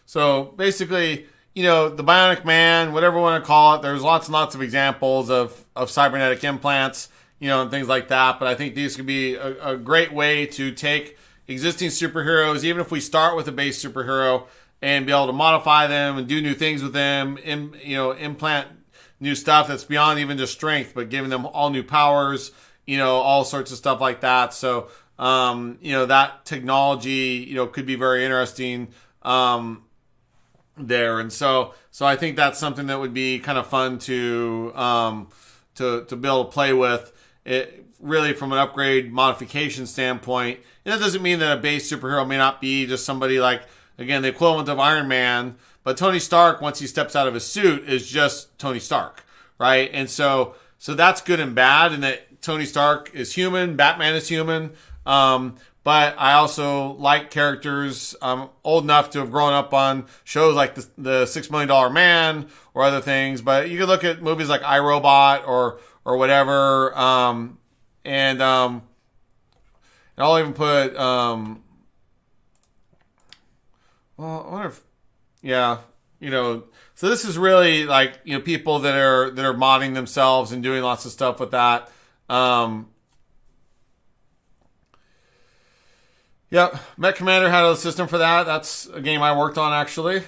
S1: So basically, the Bionic Man, whatever you want to call it, there's lots and lots of examples of cybernetic implants. and things like that. But I think these could be a great way to take existing superheroes, even if we start with a base superhero, and be able to modify them and do new things with them, implant new stuff that's beyond even just strength, but giving them all new powers, all sorts of stuff like that. So, that technology, could be very interesting there. And so I think that's something that would be kind of fun to be able to play with. It really from an upgrade modification standpoint. And that doesn't mean that a base superhero may not be just somebody like, again, the equivalent of Iron Man, but Tony Stark, once he steps out of his suit, is just Tony Stark, right? And so that's good and bad, and that Tony Stark is human, Batman is human, but I also like characters old enough to have grown up on shows like the $6 Million Man or other things. But you can look at movies like iRobot or whatever, and I'll even put well, I wonder if so this is really like people that are modding themselves and doing lots of stuff with that. Yep, Mech Commander had a system for that. That's a game I worked on, actually.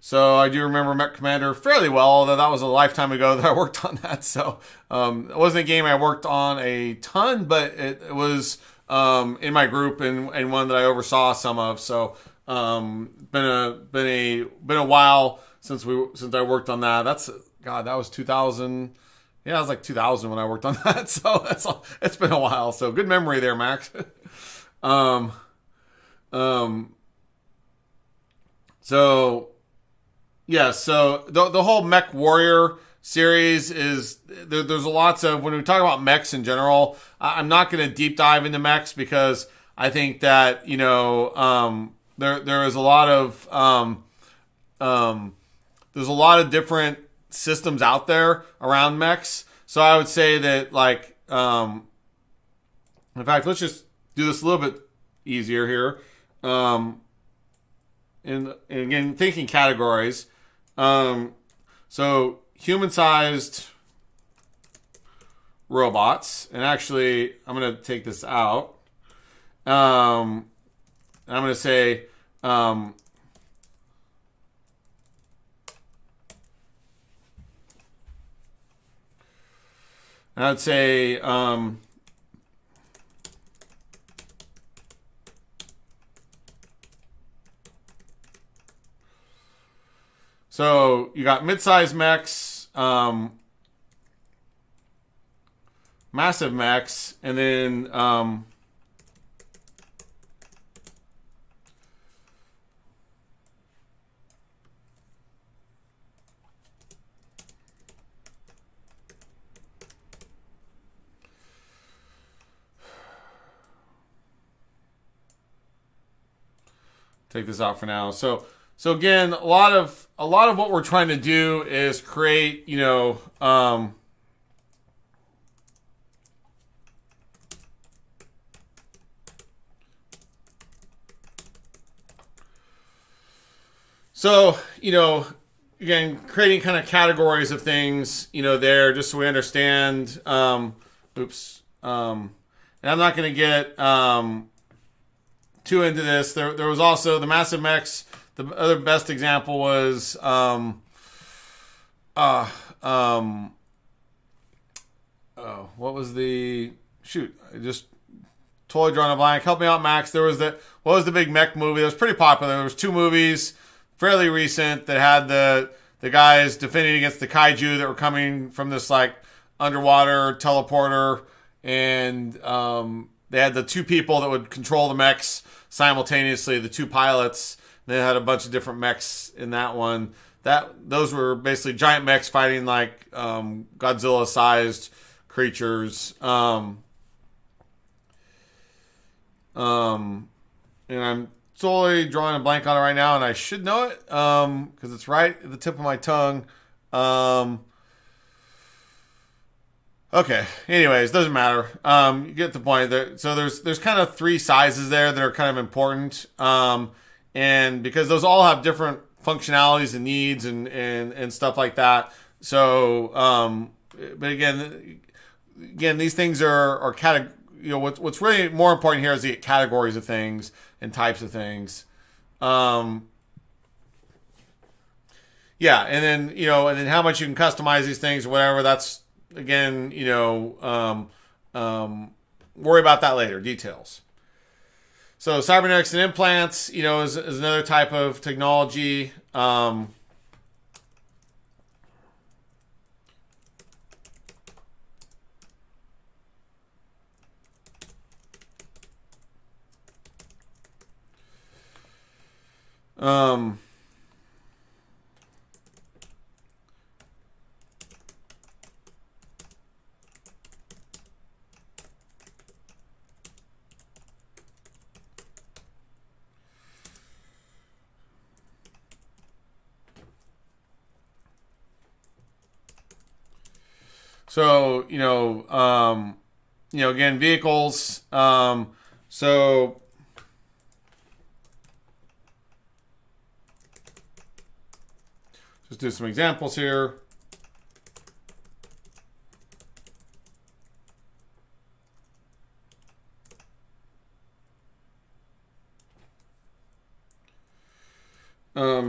S1: So I do remember Mech Commander fairly well, although that was a lifetime ago that I worked on that. So it wasn't a game I worked on a ton, but it was in my group and one that I oversaw some of. So been a while since I worked on that. That was 2000. Yeah, it was like 2000 when I worked on that. So it's been a while. So good memory there, Max. So yeah, so the whole Mech Warrior series is there's lots of, when we talk about mechs in general, I'm not going to deep dive into mechs because I think that there is a lot of there's a lot of different systems out there around mechs. So I would say that in fact, let's just do this a little bit easier here. And again, thinking categories. So human-sized robots, and actually, I'm going to take this out. I'm going to say, I'd say, so you got mid-sized mechs, massive mechs, and then take this out for now. So again, a lot of what we're trying to do is create, again, creating kind of categories of things, there, just so we understand. And I'm not going to get too into this. There was also the massive mechs. The other best example was what was the shoot? I just totally drawn a blank. Help me out, Max. What was the big mech movie that was pretty popular? There was two movies, fairly recent, that had the guys defending against the kaiju that were coming from this like underwater teleporter, and they had the two people that would control the mechs simultaneously, the two pilots. They had a bunch of different mechs in that one. Those were basically giant mechs fighting like Godzilla-sized creatures. And I'm totally drawing a blank on it right now, and I should know it because it's right at the tip of my tongue. Okay. Anyways, doesn't matter. You get the point. So there's kind of three sizes there that are kind of important. And because those all have different functionalities and needs and stuff like that. So, but again, again, these things are what's really more important here is the categories of things and types of things. Yeah, and then and then how much you can customize these things or whatever. That's again, worry about that later. Details. So cybernetics and implants, is another type of technology. So, again, vehicles. So just do some examples here.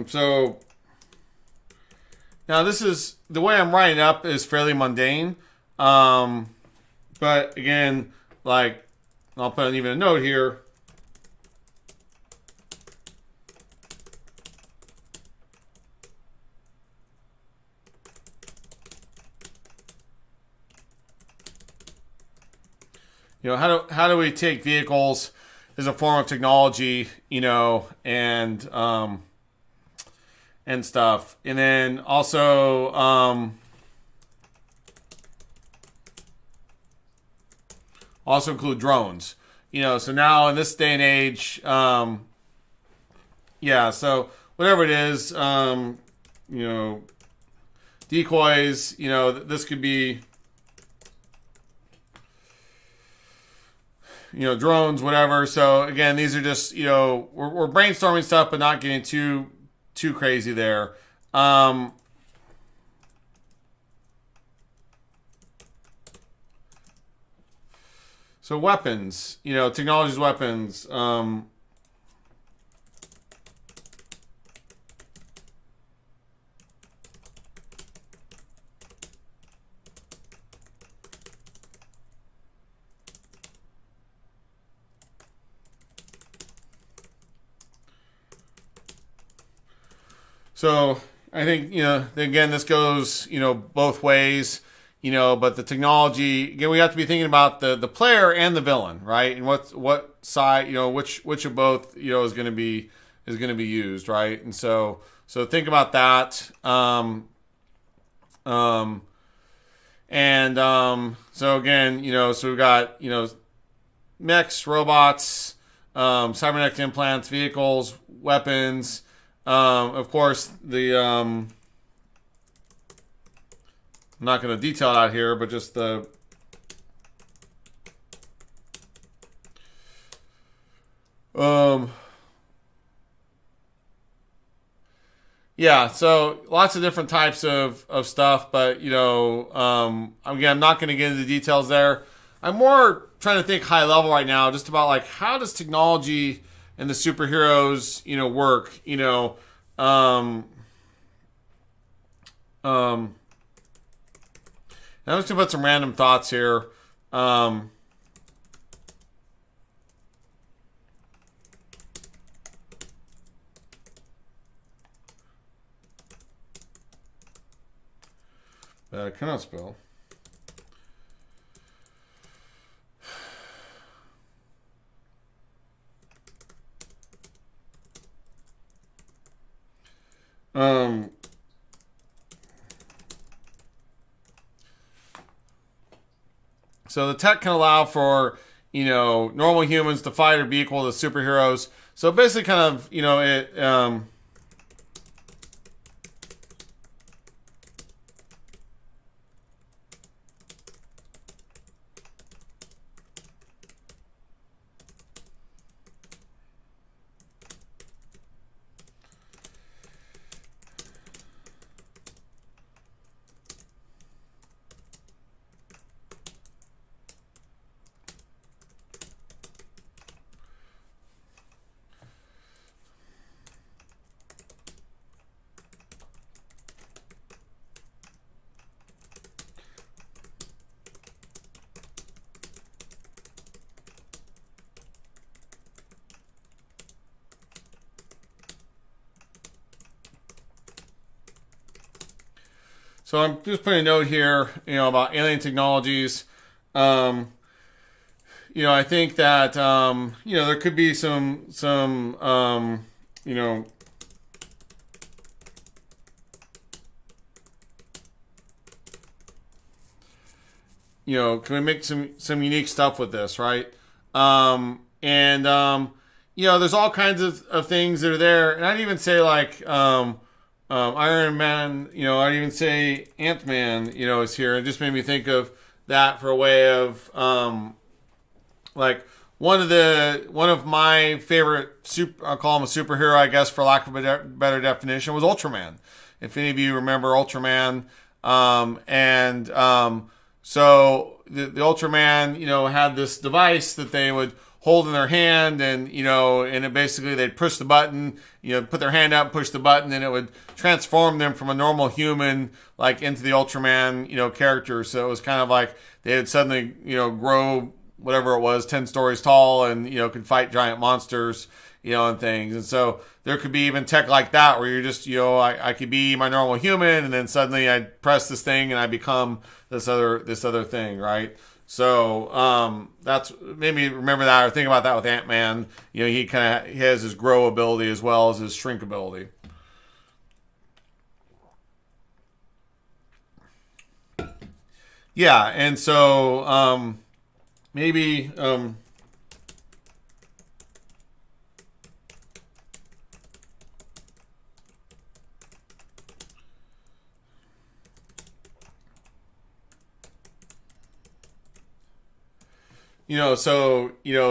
S1: So now this is the way I'm writing up is fairly mundane. But again, like I'll put even a note here. How do we take vehicles as a form of technology, and stuff, and then also include drones. So now in this day and age, so whatever it is, decoys. This could be. Drones, whatever. So again, these are just, we're brainstorming stuff, but not getting too crazy there. So weapons, technology's weapons. So I think, again, this goes, both ways, but the technology, again, we have to be thinking about the player and the villain, right? And what side, which of both, is going to be used, right? And so think about that. So again, so we've got, mechs, robots, cybernetic implants, vehicles, weapons. Of course, I'm not going to detail it out here, but just so lots of different types of stuff, but, again, I'm not going to get into the details there. I'm more trying to think high level right now, just about like, how does technology and the superheroes, work, I'm just gonna put some random thoughts here. That I cannot spell. So the tech can allow for, normal humans to fight or be equal to superheroes. So basically kind of, So I'm just putting a note here, about alien technologies. Um, I think that there could be some you know, can we make some unique stuff with this, right? And there's all kinds of things that are there, and I'd even say like Iron Man, I'd even say Ant Man, is here. It just made me think of that for a way of like one of my favorite I'll call him a superhero, I guess, for lack of a better definition, was Ultraman. If any of you remember Ultraman, so the Ultraman, had this device that they would hold in their hand, and and it basically they'd push the button, put their hand out, push the button, and it would transform them from a normal human like into the Ultraman, character. So it was kind of like they would suddenly, grow whatever it was, 10 stories tall, and could fight giant monsters, and things. And so there could be even tech like that where you're just, I could be my normal human, and then suddenly I press this thing and I become this other thing, right? So that's made me remember that, or think about that with Ant-Man. He has his grow ability as well as his shrink ability. Yeah, and so maybe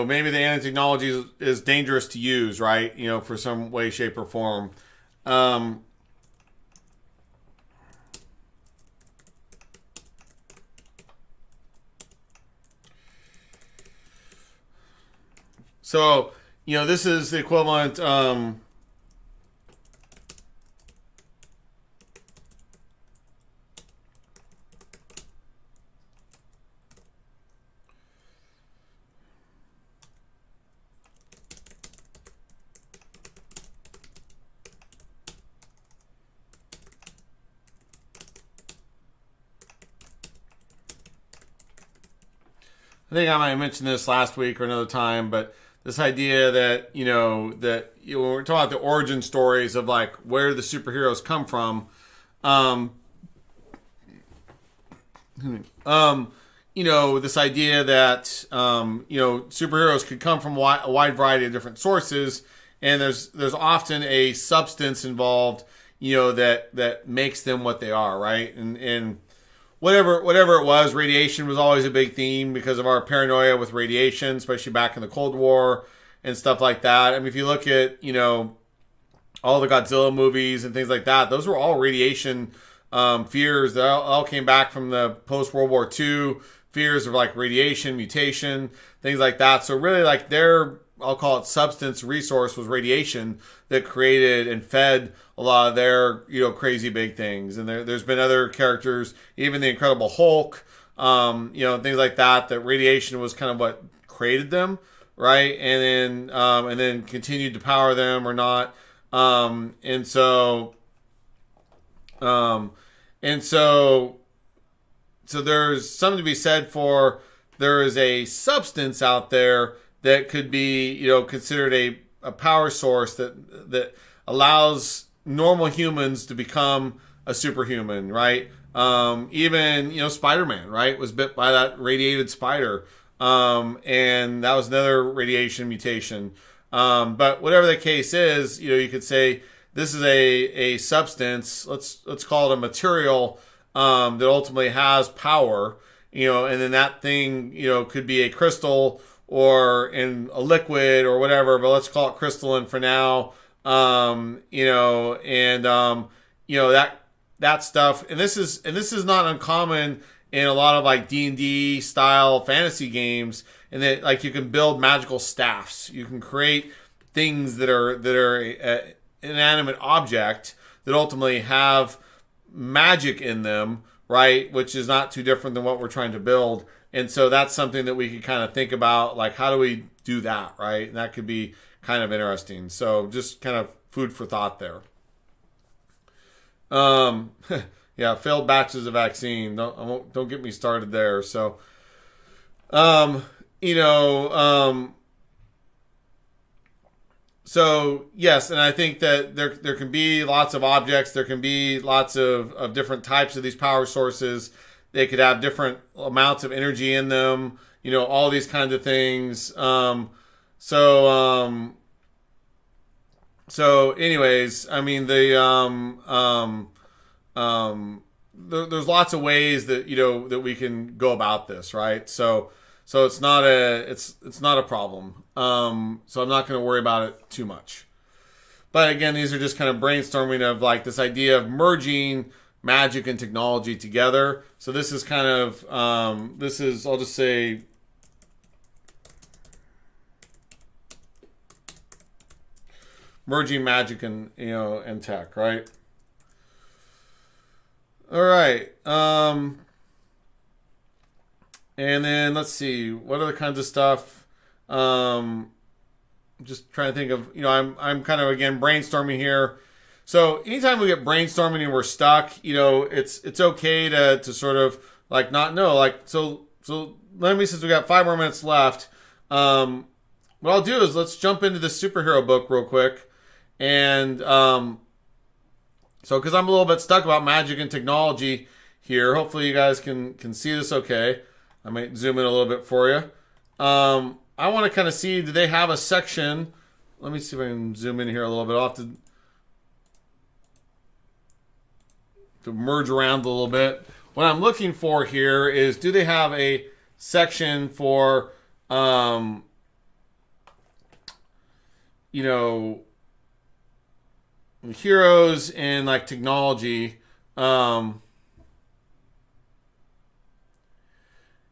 S1: maybe the nanotechnology is dangerous to use, right? For some way, shape, or form. Um, so, this is the equivalent. I think I might have mentioned this last week or another time, but this idea that when we're talking about the origin stories of like where the superheroes come from, um, this idea that superheroes could come from a wide variety of different sources, and there's often a substance involved, that makes them what they are, right? And whatever it was, radiation was always a big theme because of our paranoia with radiation, especially back in the Cold War and stuff like that. I mean, if you look at all the Godzilla movies and things like that, those were all radiation fears that all came back from the post World War II fears of like radiation, mutation, things like that. So really, like their, I'll call it substance resource, was radiation that created and fed a lot of their crazy big things. And there's been other characters, even the Incredible Hulk, things like that. That radiation was kind of what created them, right? And then continued to power them or not. And so there's something to be said for, there is a substance out there that could be, considered a power source that allows normal humans to become a superhuman, right? Even, Spider-Man, right, was bit by that radiated spider. And that was another radiation mutation. But whatever the case is, you could say this is a substance, let's call it a material, that ultimately has power, and then that thing, could be a crystal or in a liquid or whatever, but let's call it crystalline for now. That stuff, and this is not uncommon in a lot of like D&D style fantasy games, and that like you can build magical staffs, you can create things that are an inanimate object that ultimately have magic in them, right? Which is not too different than what we're trying to build. And so that's something that we could kind of think about, like how do we do that, right? And that could be kind of interesting. So just kind of food for thought there. Yeah, failed batches of vaccine. Don't get me started there. So, um, you know, so yes, and I think that there can be lots of objects. There can be lots of different types of these power sources. They could have different amounts of energy in them. You know, all these kinds of things. So, anyways, I mean, there's lots of ways that that we can go about this, right? So it's not a problem. So I'm not going to worry about it too much. But again, these are just kind of brainstorming of like this idea of merging magic and technology together. So this is kind of I'll just say merging magic and and tech, right? All right. And then let's see what other kinds of stuff. Just trying to think of I'm kind of again brainstorming here. So anytime we get brainstorming and we're stuck, it's okay to sort of like not know so let me, since we got 5 more minutes left. What I'll do is let's jump into this superhero book real quick. And so because I'm a little bit stuck about magic and technology here, hopefully you guys can see this okay. I might zoom in a little bit for you. I want to kind of see, do they have a section? Let me see if I can zoom in here a little bit. I'll have to merge around a little bit. What I'm looking for here is, do they have a section for heroes and like technology?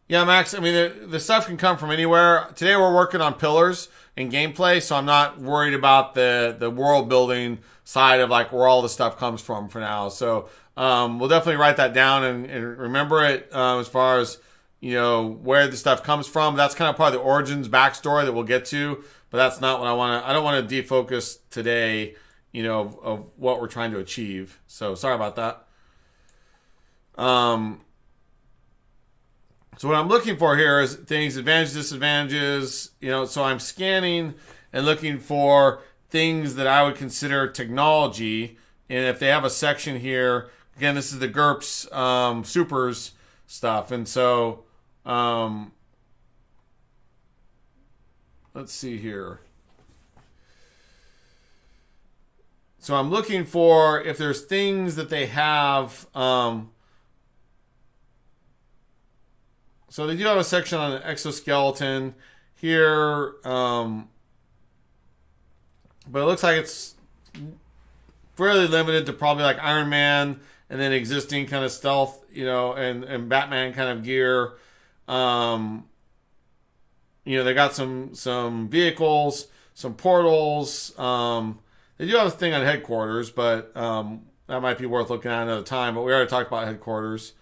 S1: Yeah, Max, I mean, the stuff can come from anywhere. Today we're working on pillars and gameplay, so I'm not worried about the world building side of like where all the stuff comes from for now. So we'll definitely write that down and remember it as far as where the stuff comes from. That's kind of part of the origins backstory that we'll get to, but that's not what I don't want to defocus today, of what we're trying to achieve. So sorry about that. So what I'm looking for here is things, advantages, disadvantages, so I'm scanning and looking for things that I would consider technology. And if they have a section here, again, this is the GURPS supers stuff. And so, let's see here. So I'm looking for if there's things that they have. So they do have a section on an exoskeleton here, but it looks like it's fairly limited to probably like Iron Man and then existing kind of stealth, and Batman kind of gear. They got some vehicles, some portals. They do have a thing on headquarters, but that might be worth looking at another time. But we already talked about headquarters.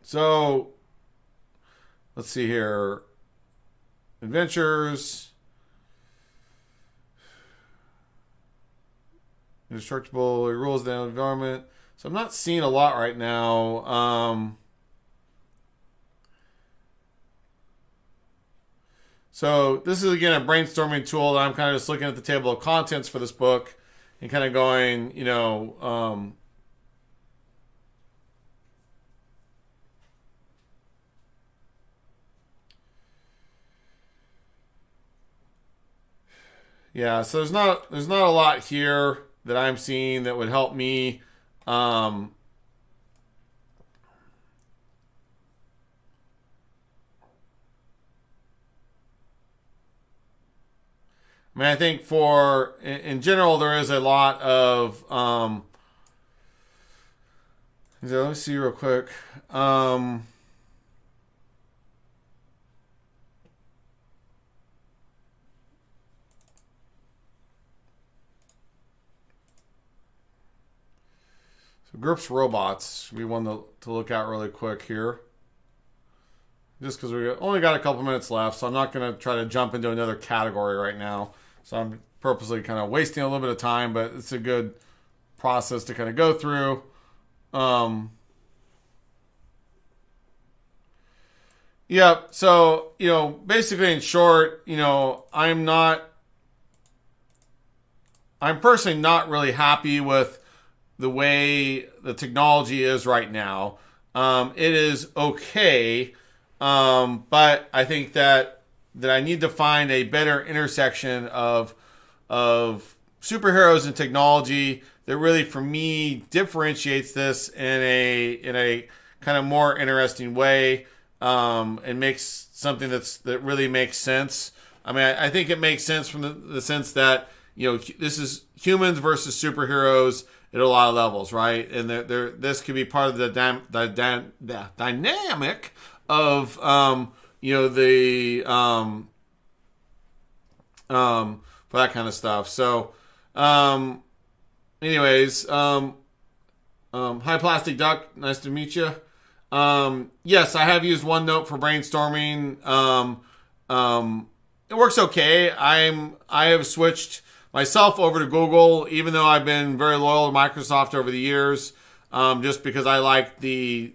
S1: So, let's see here. Adventures. Indestructible rules of the environment. So I'm not seeing a lot right now. So this is again a brainstorming tool that I'm kind of just looking at the table of contents for this book and kind of going, yeah, so there's not a lot here that I'm seeing that would help me. I mean, I think in general, there is a lot of. So let me see real quick. GURPS robots should be one to look at really quick here. Just because we only got a couple minutes left, so I'm not going to try to jump into another category right now. So I'm purposely kind of wasting a little bit of time, but it's a good process to kind of go through. Yeah, so, basically in short, I'm personally not really happy with the way the technology is right now. It is okay, but I think that I need to find a better intersection of superheroes and technology that really, for me, differentiates this in a kind of more interesting way, and makes something that really makes sense. I mean, I think it makes sense from the sense that this is humans versus superheroes at a lot of levels, right? And this could be part of the dynamic of for that kind of stuff. So, anyways, hi Plastic Duck, nice to meet you. Yes, I have used OneNote for brainstorming. It works okay. I have switched myself over to Google, even though I've been very loyal to Microsoft over the years, just because I like the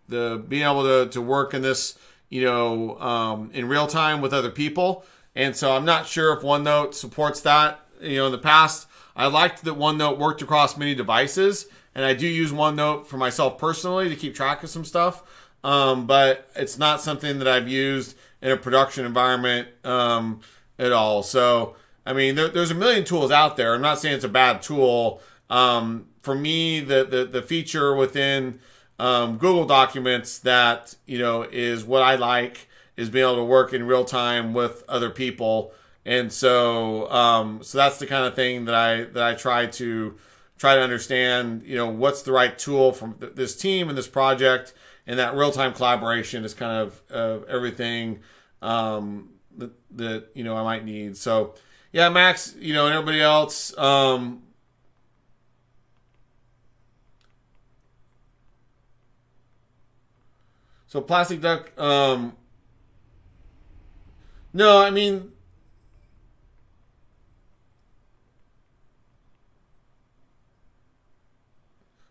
S1: being able to work in this, in real time with other people. And so I'm not sure if OneNote supports that. In the past, I liked that OneNote worked across many devices, and I do use OneNote for myself personally to keep track of some stuff. But it's not something that I've used in a production environment at all. So, I mean, there's a million tools out there. I'm not saying it's a bad tool. For me, the feature within Google Documents that, is what I like is being able to work in real time with other people. And so, so that's the kind of thing that I try to understand, what's the right tool from this team and this project, and that real-time collaboration is kind of everything that I might need. So, yeah, Max, and everybody else. So Plastic Duck, no, I mean,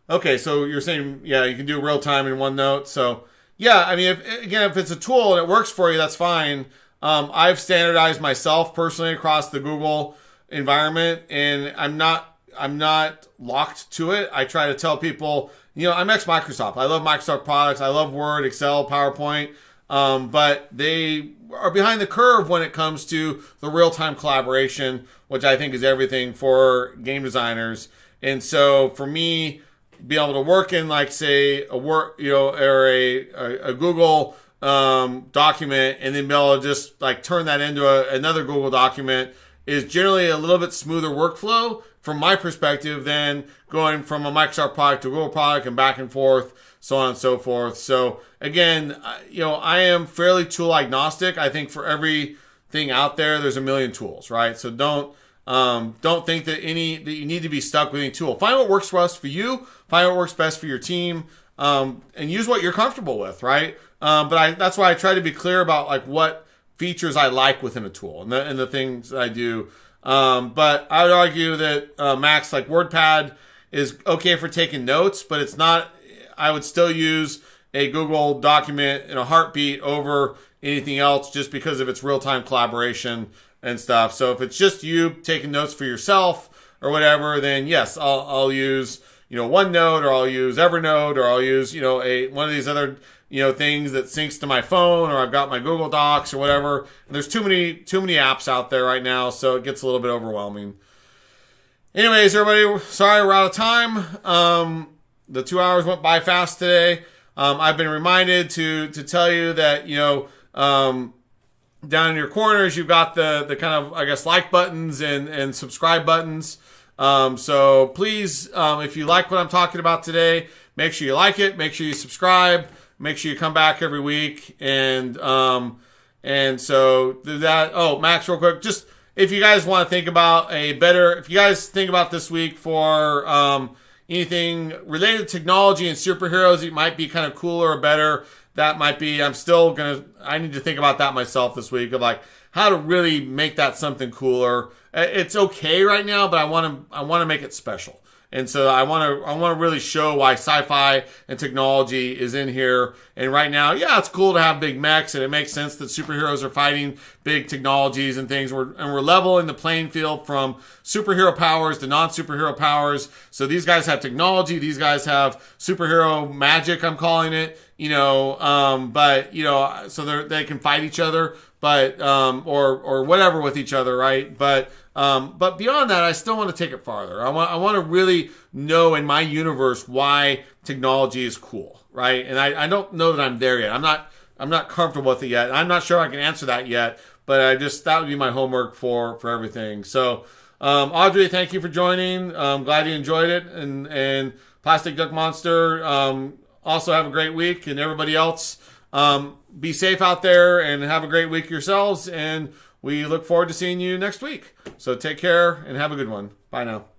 S1: okay, so you're saying, yeah, you can do real time in OneNote. So, yeah, I mean, if it's a tool and it works for you, that's fine. I've standardized myself personally across the Google environment, and I'm not locked to it. I try to tell people, I'm ex-Microsoft. I love Microsoft products. I love Word, Excel, PowerPoint, but they are behind the curve when it comes to the real-time collaboration, which I think is everything for game designers. And so for me, be able to work in, like, say, a Word, or a Google document, and then be able to just like turn that into another Google document is generally a little bit smoother workflow from my perspective than going from a Microsoft product to a Google product and back and forth, so on and so forth. So again, I am fairly tool agnostic. I think for everything out there's a million tools, right? So don't think that you need to be stuck with any tool. Find what works for you. Find what works best for your team, and use what you're comfortable with, right? But that's why I try to be clear about like what features I like within a tool and the things that I do. But I would argue that Max, like WordPad, is okay for taking notes, but it's not. I would still use a Google document in a heartbeat over anything else, just because of its real-time collaboration and stuff. So if it's just you taking notes for yourself or whatever, then yes, I'll use OneNote, or I'll use Evernote, or I'll use one of these other things that syncs to my phone, or I've got my Google Docs or whatever. And there's too many apps out there right now, so it gets a little bit overwhelming. Anyways, everybody, sorry we're out of time. The 2 hours went by fast today. I've been reminded to tell you that down in your corners you've got the kind of, I guess, like buttons and subscribe buttons. So please, if you like what I'm talking about today, make sure you like it, make sure you subscribe, make sure you come back every week. And so do that. Oh, Max, real quick, just if you guys want to think about if you guys think about this week for, anything related to technology and superheroes, it might be kind of cooler or better. That might be, I need to think about that myself this week, of like, how to really make that something cooler. It's okay right now, but I want to make it special. And so I want to really show why sci-fi and technology is in here. And right now, yeah, it's cool to have big mechs, and it makes sense that superheroes are fighting big technologies and things. We're leveling the playing field from superhero powers to non-superhero powers. So these guys have technology. These guys have superhero magic, I'm calling it. But so they can fight each other, but or whatever with each other, right? But beyond that, I still want to take it farther. I want to really know in my universe why technology is cool, right? And I don't know that I'm there yet. I'm not comfortable with it yet. I'm not sure I can answer that yet. But that would be my homework for everything. So, Audrey, thank you for joining. I'm glad you enjoyed it. And Plastic Duck Monster, also have a great week. And everybody else, be safe out there and have a great week yourselves. And we look forward to seeing you next week. So take care and have a good one. Bye now.